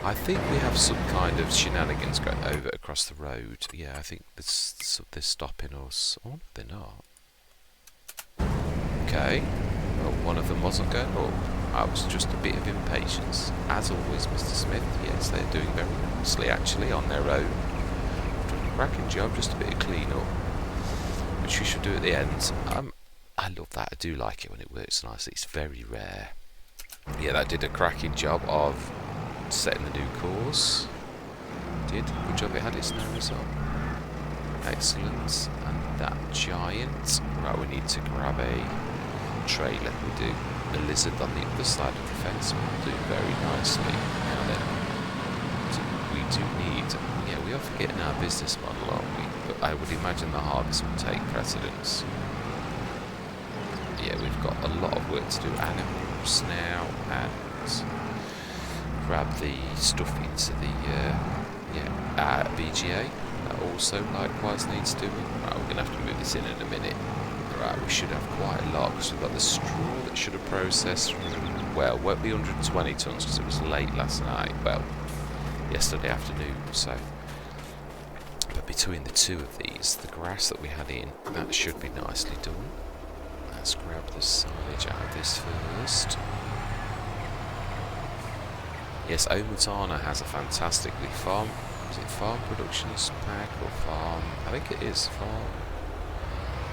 I think we have some kind of shenanigans going over across the road. Yeah, I think they're stopping us. Oh, no, they're not. Okay. Well, one of them wasn't going up. I was just a bit of impatience. As always, Mr. Smith. Yes, they're doing very nicely, actually, on their own. Doing a cracking job, just a bit of clean up, which we should do at the end. I love that. I do like it when it works nicely. It's very rare. Yeah, that did a cracking job of setting the new course. Did good job. It had its nose on. Excellent. And that giant. Right, we need to grab a trailer. We do. The lizard on the other side of the fence will do very nicely. Now then, we do need. Yeah, we are forgetting our business model, aren't we? But I would imagine the harvest will take precedence. Yeah, we've got a lot of work to do. Animals now, and grab the stuff into the BGA. That also likewise needs doing. Right, we're going to have to move this in a minute. Right, we should have quite a lot because we've got the straw that should have processed from, well, won't be 120 tonnes because it was late last night, well, yesterday afternoon, so. But between the two of these, the grass that we had in, that should be nicely done. Let's grab the silage out of this first. Yes, Omatana has a fantastically farm. Is it farm productions pack or farm? I think it is farm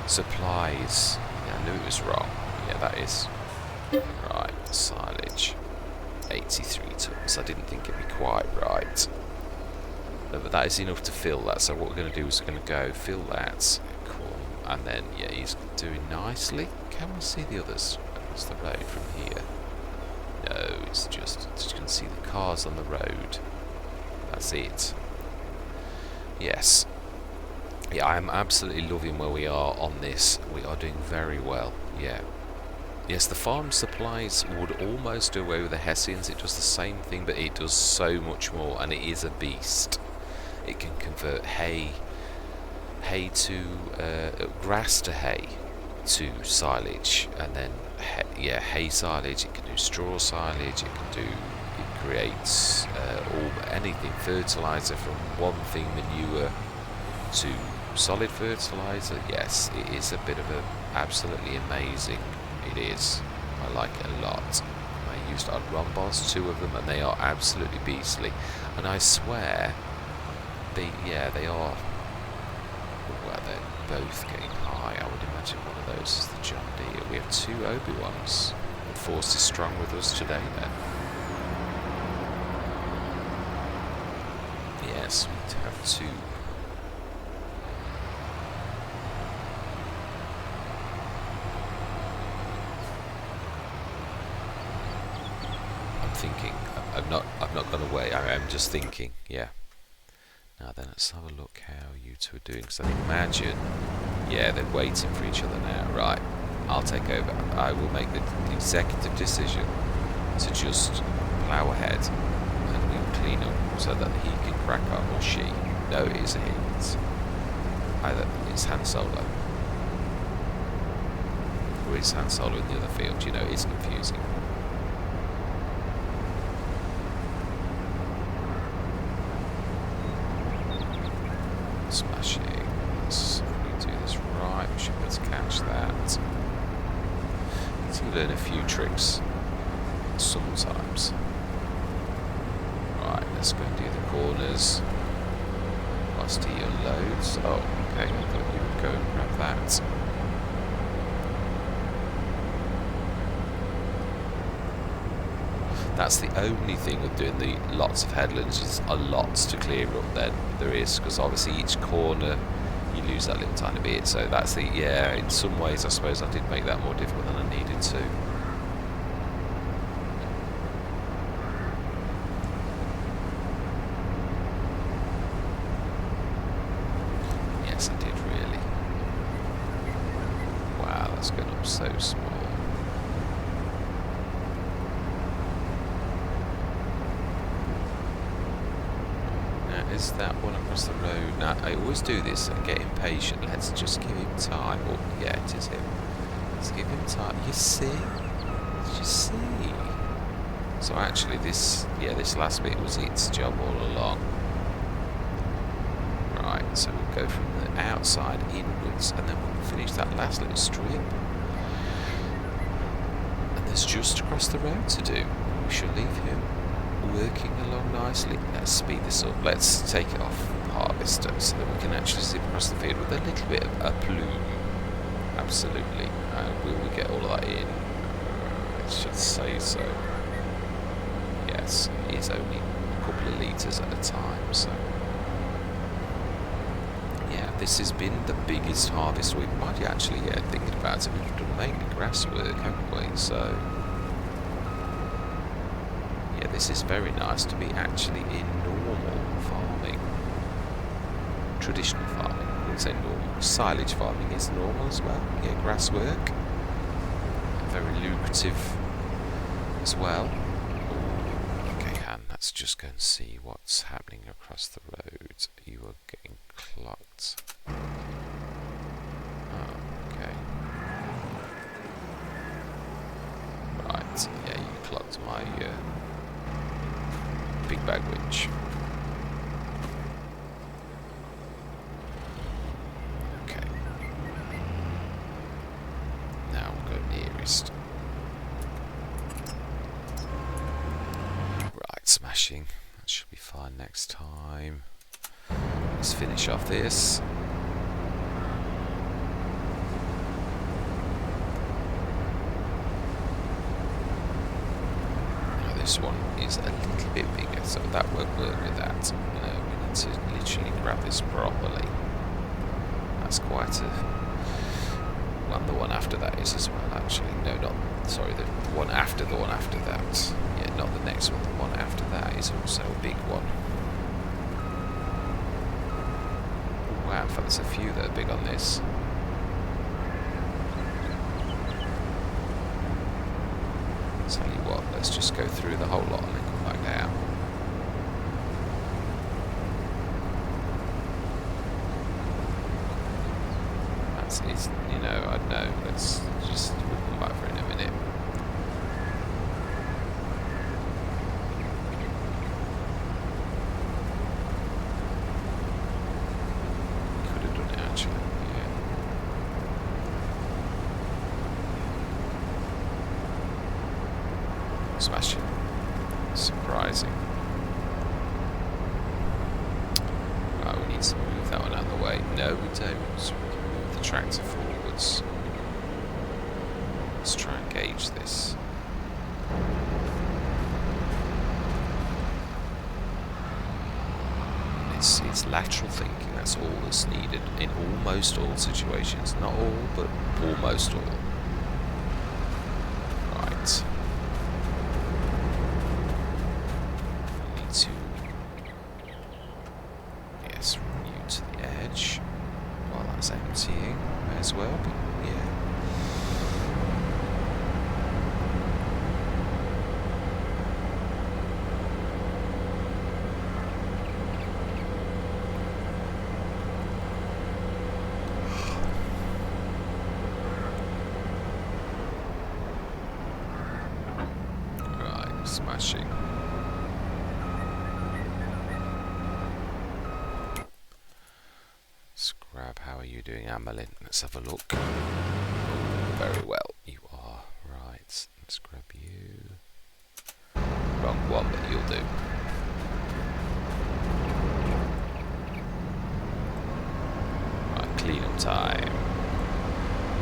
supplies. Yeah, I knew it was wrong. Yeah, that is right. Silage, 83 tons. I didn't think it'd be quite right. But that is enough to fill that. So what we're going to do is we're going to go fill that. Cool. And then yeah, he's doing nicely. Can we see the others? What's the road from here? No, it's just you can see the cars on the road. That's it. Yes. Yeah, I'm absolutely loving where we are on this. We are doing very well. Yeah. Yes, the farm supplies would almost do away with the Hessians. It does the same thing, but it does so much more, and it is a beast. It can convert hay to grass to hay to silage, and then hay silage. It can do straw silage. It creates anything, fertilizer from one thing, manure to solid fertilizer. Yes, it is a bit of a absolutely amazing. It is. I like it a lot. I used on Rombos, 2 of them, and they are absolutely beastly. And I swear, they are. Well, they're both getting high. I would imagine one of those is the John Deere. We have 2 Obi-Wans. The Force is strong with us today, then. Yes, we have 2. Thinking. I've not gone away. I'm just thinking. Yeah. Now then, let's have a look how you two are doing. Because I imagine, yeah, they're waiting for each other now. Right. I'll take over. I will make the executive decision to just plough ahead and we'll clean up so that he can crack on, or she. No, it is a he. It's Han Solo. Or is Han Solo in the other field? You know, it's confusing. Smashing. If we do this right, we should be able to catch that. Need to learn a few tricks sometimes. Right, let's go and do the corners whilst he unloads. Oh, okay, I thought you would go and grab that. That's the only thing with doing the lots of headlands, is a lot to clear up then. There is, because obviously each corner you lose that little tiny bit, so that's the, yeah, in some ways I suppose I did make that more difficult than I needed to. Yes, I did really. Wow, that's going up so small. Is that one across the road? Now, I always do this and get impatient. Let's just give him time. Oh, yeah, it is him. Let's give him time. You see? Did you see? So actually, this last bit was its job all along. Right, so we'll go from the outside inwards, and then we'll finish that last little strip. And there's just across the road to do. We shall leave him working along nicely. Let's speed this up. Let's take it off harvester so that we can actually zip across the field with a little bit of a plume. Absolutely. And will we get all of that in? I should say so. Yes, it is only a couple of litres at a time, so yeah, this has been the biggest harvest we've actually, yeah, thinking about it, we've done mainly grass work, haven't we? So this is very nice to be actually in normal farming. Traditional farming, I wouldn't say normal. Silage farming is normal as well. Yeah, grass work. Very lucrative as well. Okay, Han, let's just go and see what's happening across the road. You are getting clocked. Oh, okay. Right, yeah, you clocked my big bag winch. Okay. Now we'll go nearest. Right, Right, smashing. That should be fine next time. Let's finish off this. Now this one is a little bit bigger, so that won't work with that. We need to literally grab this properly. That's quite a... And the one after that is as well, actually. No, not... Sorry, the one after the one after that. Yeah, not the next one. The one after that is also a big one. Wow, in fact, there's a few that are big on this. Tell you what, let's just go through the whole lot and then come back down. It's, you know, I don't know, let's just, we'll come back for it in a minute. Could have done it actually, yeah. Smashing. Surprising. Right, we need to move that one out of the way. No, we don't. Tractor forwards. Let's try and gauge this. It's lateral thinking, that's all that's needed in almost all situations. Not all, but almost all. Right. We need to... Yes, run you to the edge. Well, that's emptying as well, but yeah. Right, smashing. Grab, how are you doing, Amelin? Let's have a look. Oh, very well, you are. Right, let's grab you. Wrong one, but you'll do. Right, clean up time.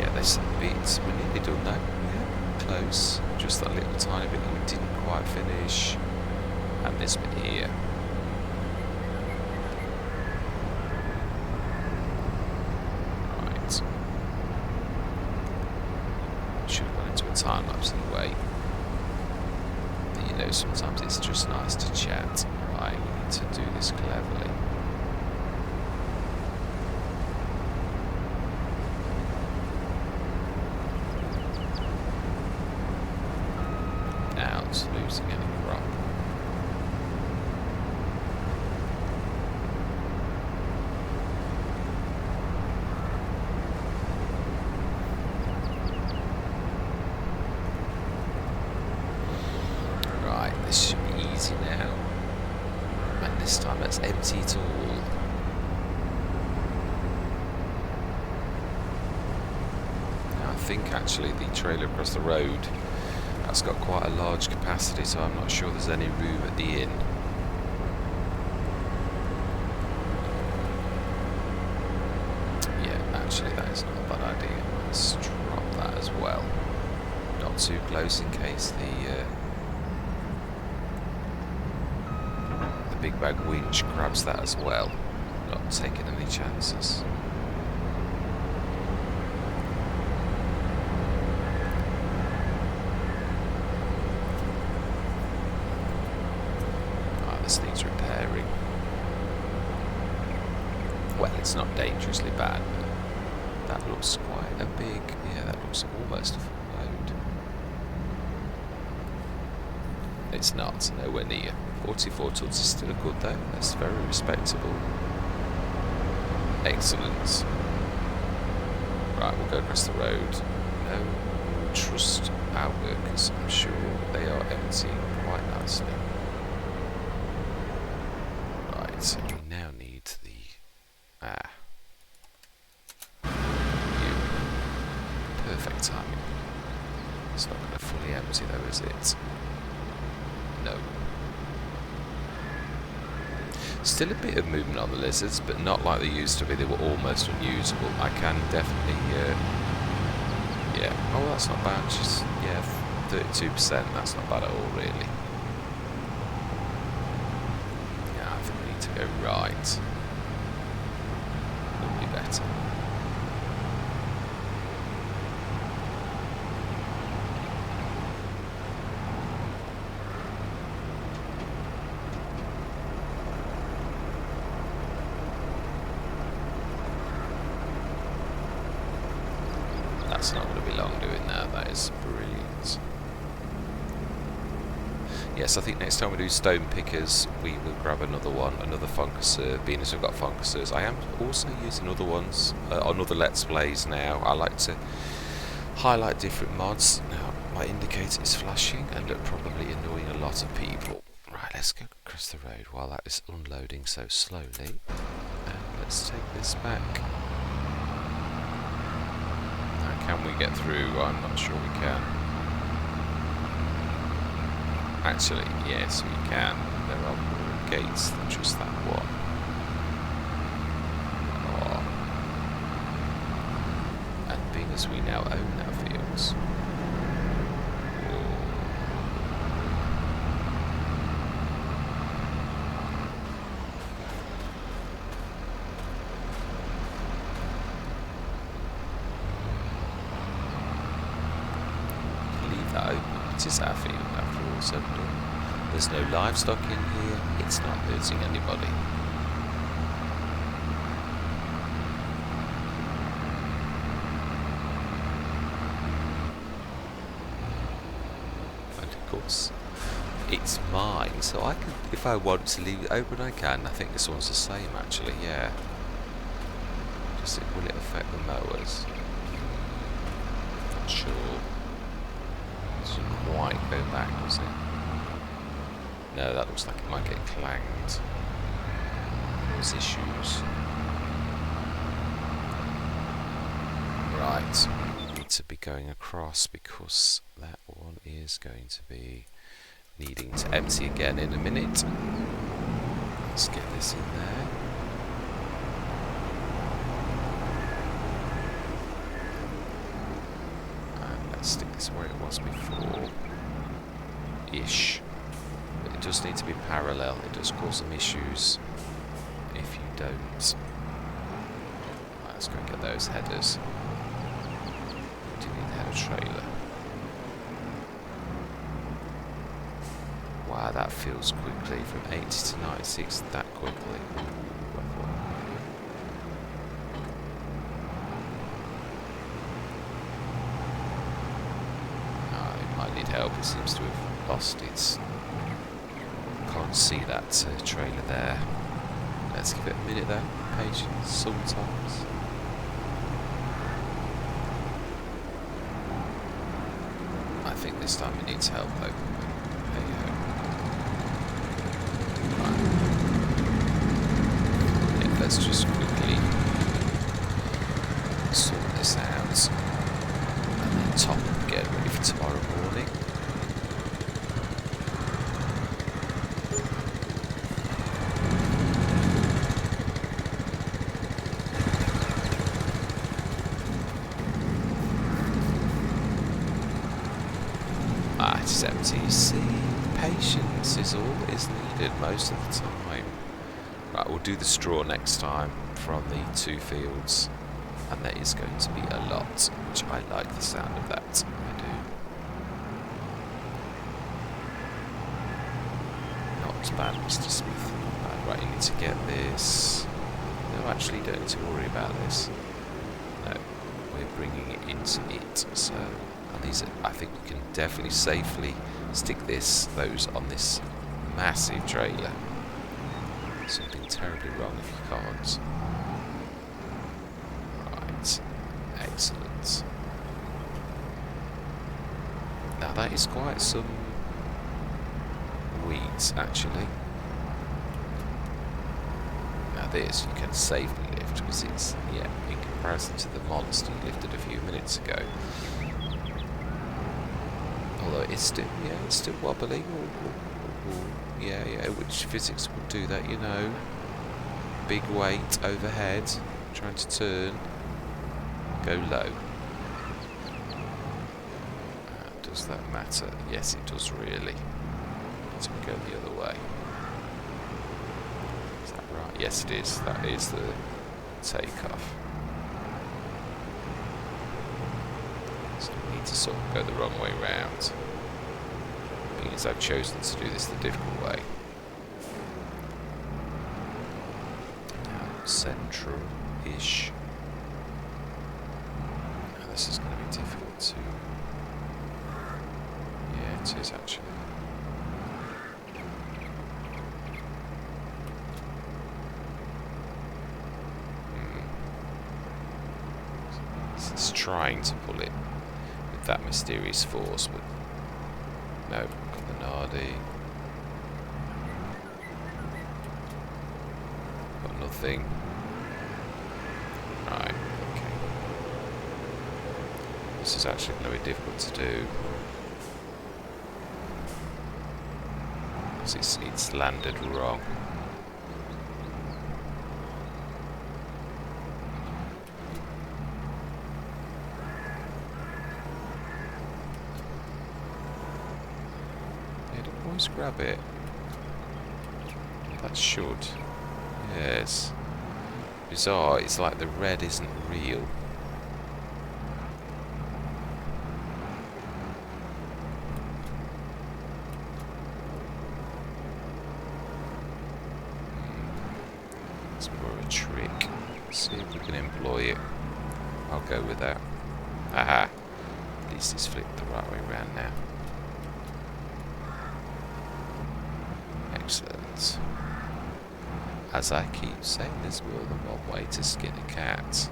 Yeah, there's some bits. We're nearly done now. Yeah, close. Just that little tiny bit that we didn't quite finish. And this bit here. Time lapse anyway. You know, sometimes it's just nice to chat. Right, we need to do this cleverly. Now it's losing any crop. This should be easy now. And this time let's empty it all. Now I think actually the trailer across the road has got quite a large capacity, so I'm not sure there's any room at the inn. Yeah, actually that is not a bad idea. Let's drop that as well. Not too close in case the big bag winch grabs that as well. Not taking any chances. Ah, this needs repairing. Well, it's not dangerously bad, but that looks quite a big... Yeah, that looks almost a full load. It's not, nowhere near. 44 tons is still good though, that's very respectable. Excellent. Right, we'll go across the road. No, trust our workers, I'm sure they are emptying quite nicely. Right, so we now need the... You. Perfect timing. It's not going to fully empty though, is it? No. Still a bit of movement on the lizards, but not like they used to be. They were almost unusable. I can definitely, yeah. Oh, that's not bad. Just, yeah, 32%. That's not bad at all, really. Yeah, I think we need to go right. Would be better. That's not going to be long doing that. That is brilliant. Yes, I think next time we do stone pickers, we will grab another one, another Funkuser, being as we've got Funkusers. I am also using other ones on other Let's Plays now. I like to highlight different mods. Now, my indicator is flashing and probably annoying a lot of people. Right, let's go across the road while that is unloading so slowly. And let's take this back. Can we get through? I'm not sure we can. Actually, yes, we can. There are more gates than just that one. Oh. And being as we now own our fields. That open. It is our field after all said and done. There's no livestock in here. It's not hurting anybody. And of course, it's mine, so I can, if I want to leave it open, I can. I think this one's the same, actually. Yeah. Just will it affect the mowers? Not sure. Doesn't quite go back, does it? No, that looks like it might get clanged. There's issues. Right, we need to be going across because that one is going to be needing to empty again in a minute. Let's get this in there. Stick this where it was before ish, but it does need to be parallel. It does cause some issues if you don't. Right, let's go and get those headers. We do need the header trailer. Wow, that feels quickly from 80 to 96 that quickly. Need help. It seems to have lost its. Can't see that trailer there. Let's give it a minute though. Patience sometimes. I think this time it needs help though. There you go. Right. Yeah, let's just quickly sort this out and then top up again, ready for tomorrow morning. It's empty. You see, patience is all that is needed most of the time. Right, we'll do the straw next time from the 2 fields, and that is going to be a lot, which I like the sound of that. I do. Not bad, Mr. Smith. Not bad. Right, you need to get this. No, actually, you don't need to worry about this. No, we're bringing it into it. So, and these, I think we can definitely safely stick those on this massive trailer. Something terribly wrong if you can't. Right, excellent. Now that is quite some weeds, actually. Now this you can safely lift because it's, yeah, in comparison to the monster you lifted a few minutes ago. Although it's still, yeah, it's still wobbly. Ooh, ooh, ooh. Yeah, Yeah, which physics would do that, you know. Big weight overhead, trying to turn. Go low. Does that matter? Yes, it does really. So we go the other way. Is that right? Yes, it is. That is the takeoff. So we need to sort of go the wrong way round. Because I've chosen to do this the difficult way. Now, central-ish. Now this is going to be difficult to... Yeah, it is actually. It's trying to pull it with that mysterious force, but no, got the Nardi. Got nothing. Right, okay. This is actually going to be difficult to do. Because it's landed wrong. Always grab it. That should. Yes. Bizarre, it's like the red isn't real. It's more of a trick. Let's see if we can employ it. I'll go with that. Aha! At least it's flipped the right way around now. Excellent. As I keep saying, there's more than one way to skin a cat.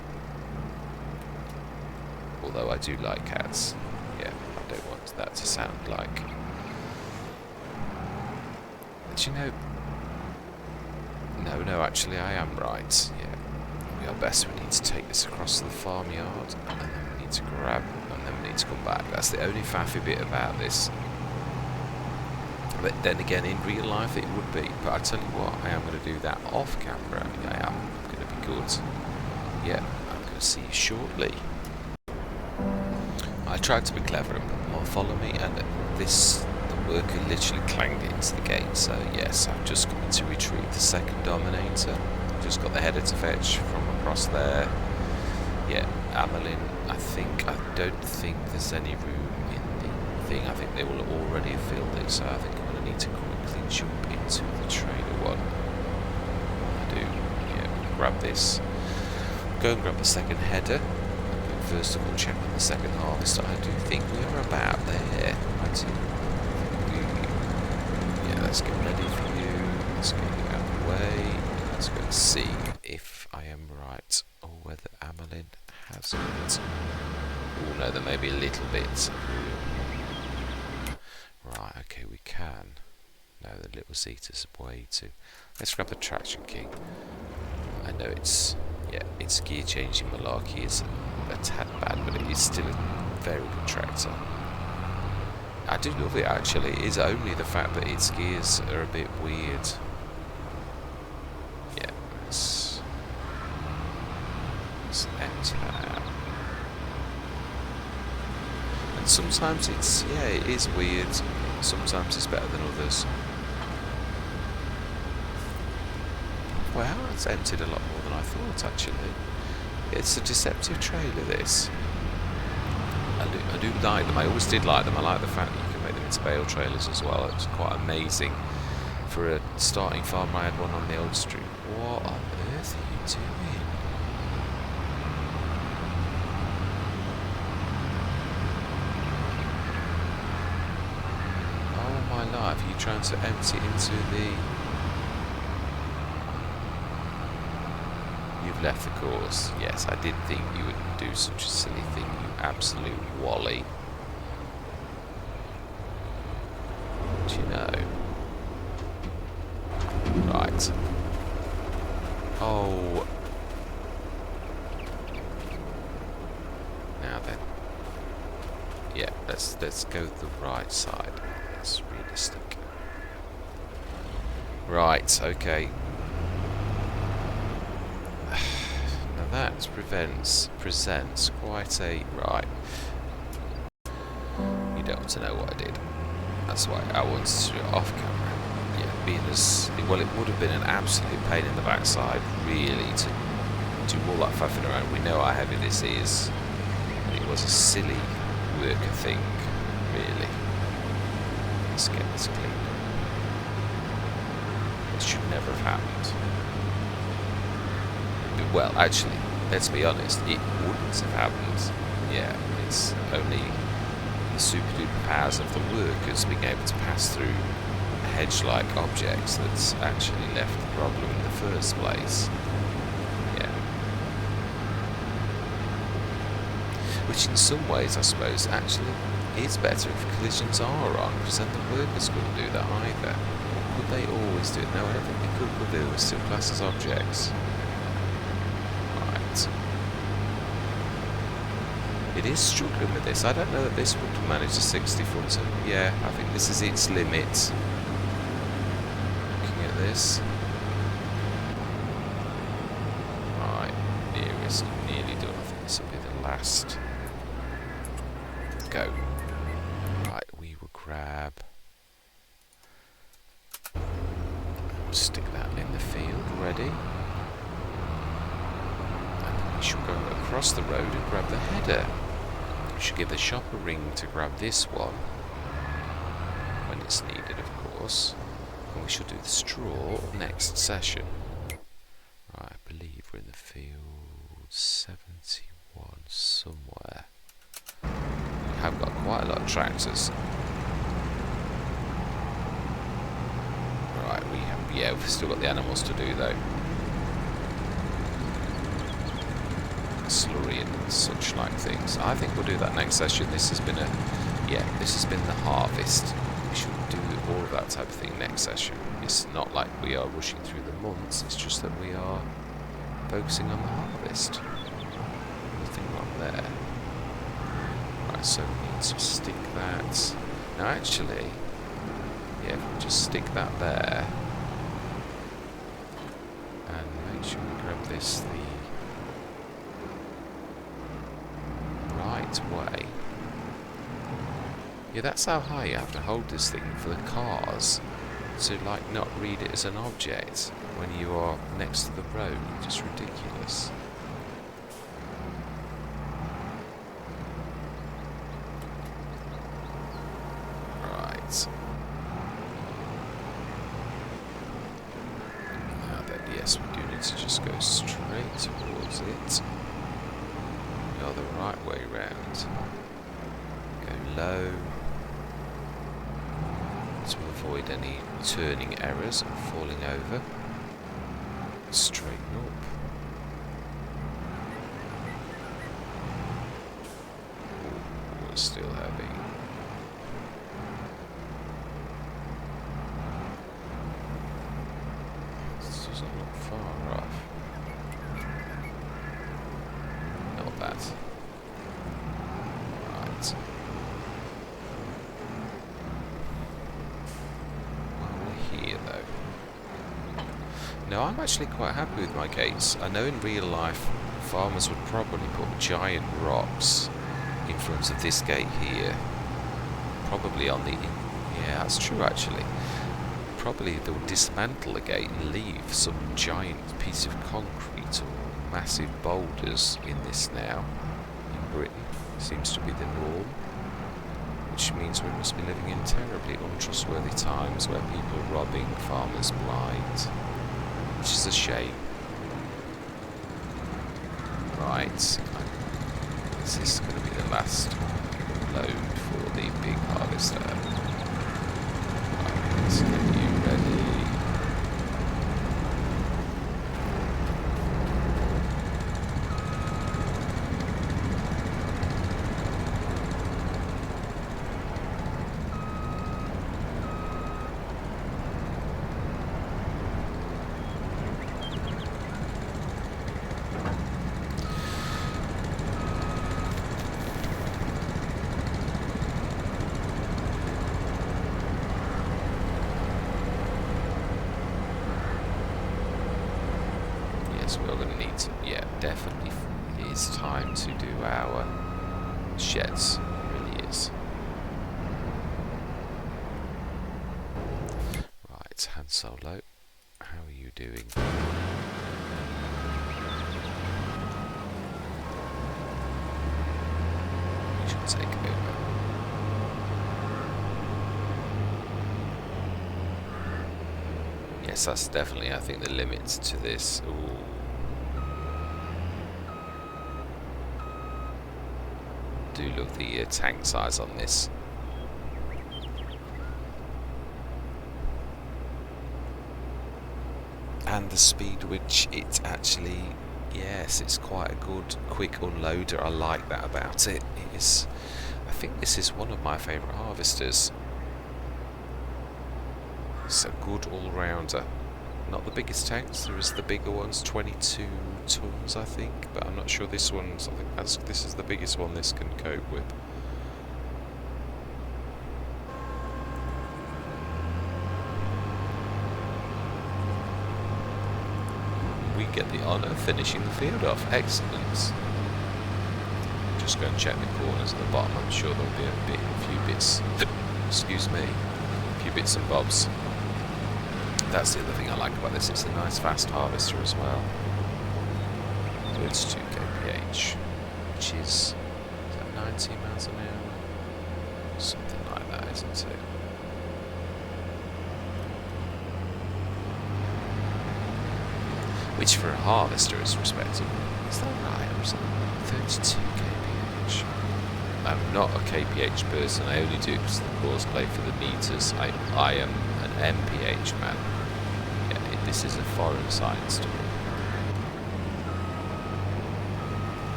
Although I do like cats. Yeah, I don't want that to sound like... But you know... No, actually I am right. Yeah. We are best. We need to take this across the farmyard. And then we need to grab... And then we need to come back. That's the only faffy bit about this. But then again, in real life it would be. But I tell you what, I am going to do that off camera. I am going to be good. Yeah, I'm going to see you shortly. I tried to be clever and put more follow me, and the worker literally clanged it into the gate. So yes, I'm just going to retrieve the second Dominator. Just got the header to fetch from across there. Yeah, Amelin, I don't think there's any room in the thing. I think they will already have filled it, so I think I'm going to need to quickly jump into the trader one. I do, yeah, grab this. Go and grab the second header. First of all, check on the second harvester. I do think we are about there. Yeah, let's get ready for you. Let's get you out of the way. Let's go and see if I am right, or whether Amelin has it. Oh no, there may be a little bit. Right, okay, we can. No, the little Zeta's way too. Let's grab the traction king. I know it's gear changing malarkey is a tad bad, but it is still a very good tractor. I do love it actually. It is only the fact that its gears are a bit weird. Yeah, let's enter. And sometimes it is weird. Sometimes it's better than others. Wow, it's emptied a lot more than I thought actually. It's a deceptive trailer, this. I do like them. I always did like them. I like the fact that you can make them into bale trailers as well. It's quite amazing. For a starting farm, I had one on the old street. What on earth are you doing? Oh my life, are you trying to empty into the... You've left the course. Yes, I did think you would do such a silly thing, you absolute wally. But you know. Right. Oh. Now then. Yeah, let's go the right side. That's realistic. Right, okay. Now that presents quite a... Right. You don't want to know what I did. That's why I wanted to do it off camera. Yeah, being as... Well, it would have been an absolute pain in the backside, really, to do all that faffing around. We know how heavy this is. And it was a silly worker thing, really. Let's get this clean. It should never have happened. Well, actually, let's be honest, it wouldn't have happened. Yeah, it's only the super duper powers of the workers being able to pass through hedge-like objects that's actually left the problem in the first place. Yeah. Which in some ways, I suppose, actually is better if collisions are on, because then the workers couldn't do that either. Or could they always do it? No, I don't think they could they? They were still classed as objects. Right. It is struggling with this. I don't know that this would manage a 60-footer. Yeah, I think this is its limit. Looking at this. Right, nearly done. I think this will be the last. Go. Right, we will grab. We'll stick that in the field, ready. And then we shall go across the road and grab the header. We should give the shop a ring to grab this one. When it's needed, of course. And we shall do the straw next session. Right, I believe we're in the field 71 somewhere. We have got quite a lot of tractors. Right, we've still got the animals to do though. Slurry and such like things. I think we'll do that next session. This has been the harvest. We should do all of that type of thing next session. It's not like we are rushing through the months, it's just that we are focusing on the harvest. Nothing wrong there. Right, so we need to stick that. Now actually, yeah, if we just stick that there and make sure we grab this the right way. Yeah, that's how high you have to hold this thing for the cars to like not read it as an object when you are next to the road. Just ridiculous. Right. Now then, yes, we do need to just go straight towards it. Go the right way round. Go low. To avoid any turning errors and falling over. Straighten up. Ooh, it's still heavy. This doesn't look far off. Not bad. Right. Now, I'm actually quite happy with my gates. I know in real life farmers would probably put giant rocks in front of this gate here. Probably on the... Yeah, that's true actually. Probably they would dismantle the gate and leave some giant piece of concrete or massive boulders in this now. In Britain, seems to be the norm. Which means we must be living in terribly untrustworthy times where people are robbing farmers blind. Which is a shame. Right. Is this going to be the last load for the big harvester? Right, let's get you ready. yes, we're going to need to, yeah, definitely it is time to do our sheds. It really is. Right, Han Solo, how are you doing? We should take over. Yes, that's definitely, I think, the limits to this. Ooh. Do love the tank size on this. And the speed which it actually, yes, it's quite a good quick unloader. I like that about it. It is, I think this is one of my favourite harvesters. It's a good all-rounder. Not the biggest tanks, there is the bigger ones, 22 tons I think, but I'm not sure this one's, I think this is the biggest one this can cope with. We get the honour of finishing the field off, excellent. Just go and check the corners at the bottom, I'm sure there'll be a few bits, excuse me, a few bits and bobs. That's the other thing I like about this, it's a nice fast harvester as well. 32 kph, which is that 90 miles an hour? Something like that, isn't it? Which for a harvester is respectable. Is that right? Or is that 32 kph? I'm not a kph person, I only do because the course play for the meters. I am an mph man. This is a foreign science to me.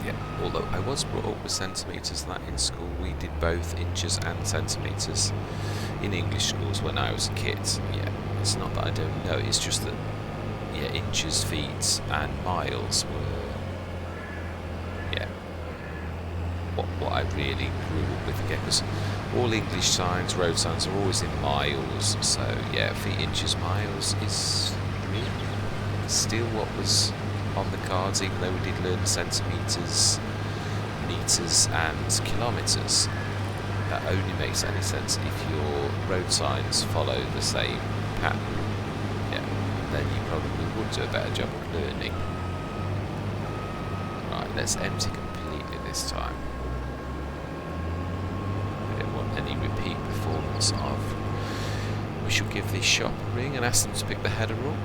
Yeah, although I was brought up with centimetres and that in school, we did both inches and centimetres in English schools when I was a kid. Yeah, it's not that I don't know, it's just that, yeah, inches, feet and miles were, yeah, what I really grew up with again, because all English signs, road signs are always in miles, so yeah, feet, inches, miles is really still what was on the cards, even though we did learn centimetres, metres and kilometres. That only makes any sense if your road signs follow the same pattern. Yeah, then you probably would do a better job of learning. Right, let's empty completely this time. Any repeat performance of. We shall give the shop a ring and ask them to pick the header up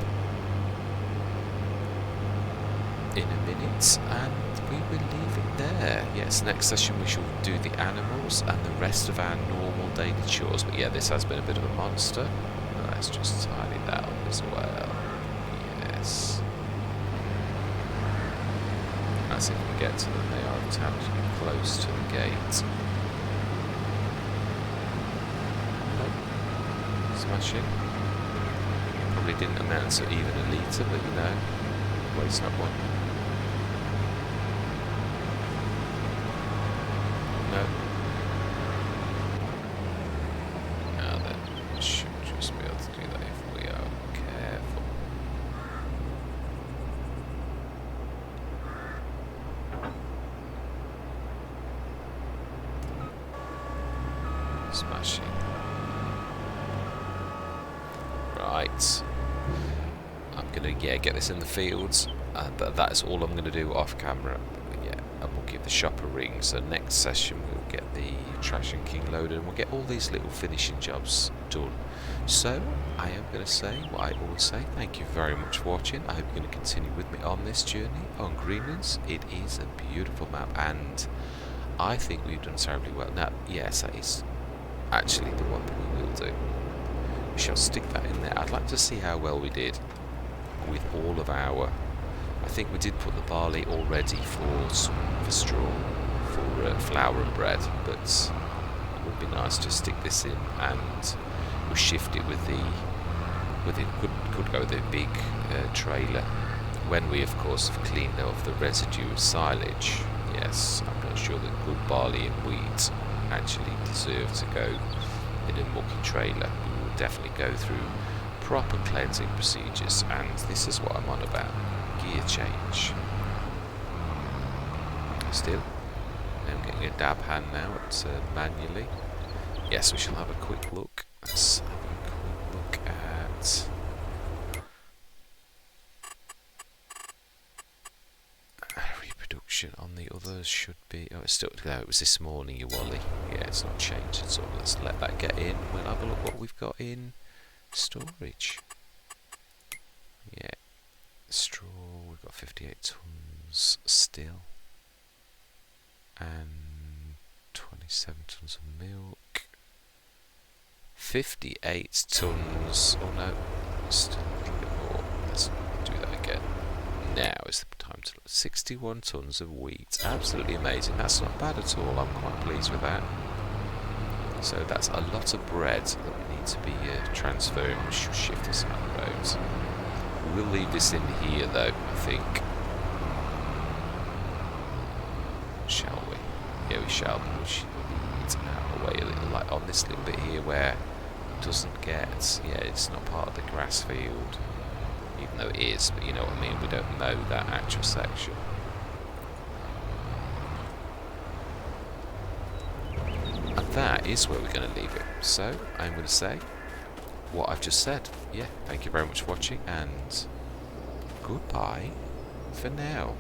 in a minute, and we will leave it there. Yes, next session we shall do the animals and the rest of our normal daily chores. But yeah, this has been a bit of a monster. Let's just tidy that up as well. Yes. As if we get to them, they are tangibly close to the gate. Smashing. Probably didn't amount to even a litre, but you know, waste not one. No. Now then, we should just be able to do that if we are careful. Smashing. Right, I'm gonna get this in the fields, and that's all I'm gonna do off camera. Yeah, and we'll give the shop a ring. So next session we'll get the trash and king loaded, and we'll get all these little finishing jobs done. So I am gonna say what I always say. Thank you very much for watching. I hope you're gonna continue with me on this journey on Greenlands. It is a beautiful map, and I think we've done terribly well. Now, yes, that is actually the one thing we will do. We shall stick that in there. I'd like to see how well we did with all of our. I think we did put the barley already for straw, for flour and bread, but it would be nice to stick this in, and we'll shift it with the. Could go with a big trailer when we, of course, have cleaned off the residue of silage. Yes, I'm not sure that good barley and wheat actually deserve to go in a mucky trailer. Definitely go through proper cleansing procedures, and this is what I'm on about. Gear change. Still, I'm getting a dab hand now at manually. Yes, we shall have a quick look. Let's have a quick look at reproduction on the others. Should be. Oh, it's still. No, it was this morning, you Wally. Yeah, it's not changed at all. Let's let that get in. We'll have a look what we've got in storage. Yeah, straw. We've got 58 tons still, and 27 tons of milk. 58 tons. Oh no, still a little bit more. Let's do that again. Now is the time to look. 61 tons of wheat. Absolutely amazing. That's not bad at all. I'm quite pleased with that. So that's a lot of bread that we need to be transferring. We should shift this out of the road. We'll leave this in here though, I think. Shall we? Yeah, we shall. Push it out of the way a little, like on this little bit here where it doesn't get. Yeah, it's not part of the grass field. Even though it is, but you know what I mean, we don't mow that actual section. And that is where we're going to leave it. So, I'm going to say what I've just said. Yeah, thank you very much for watching, and goodbye for now.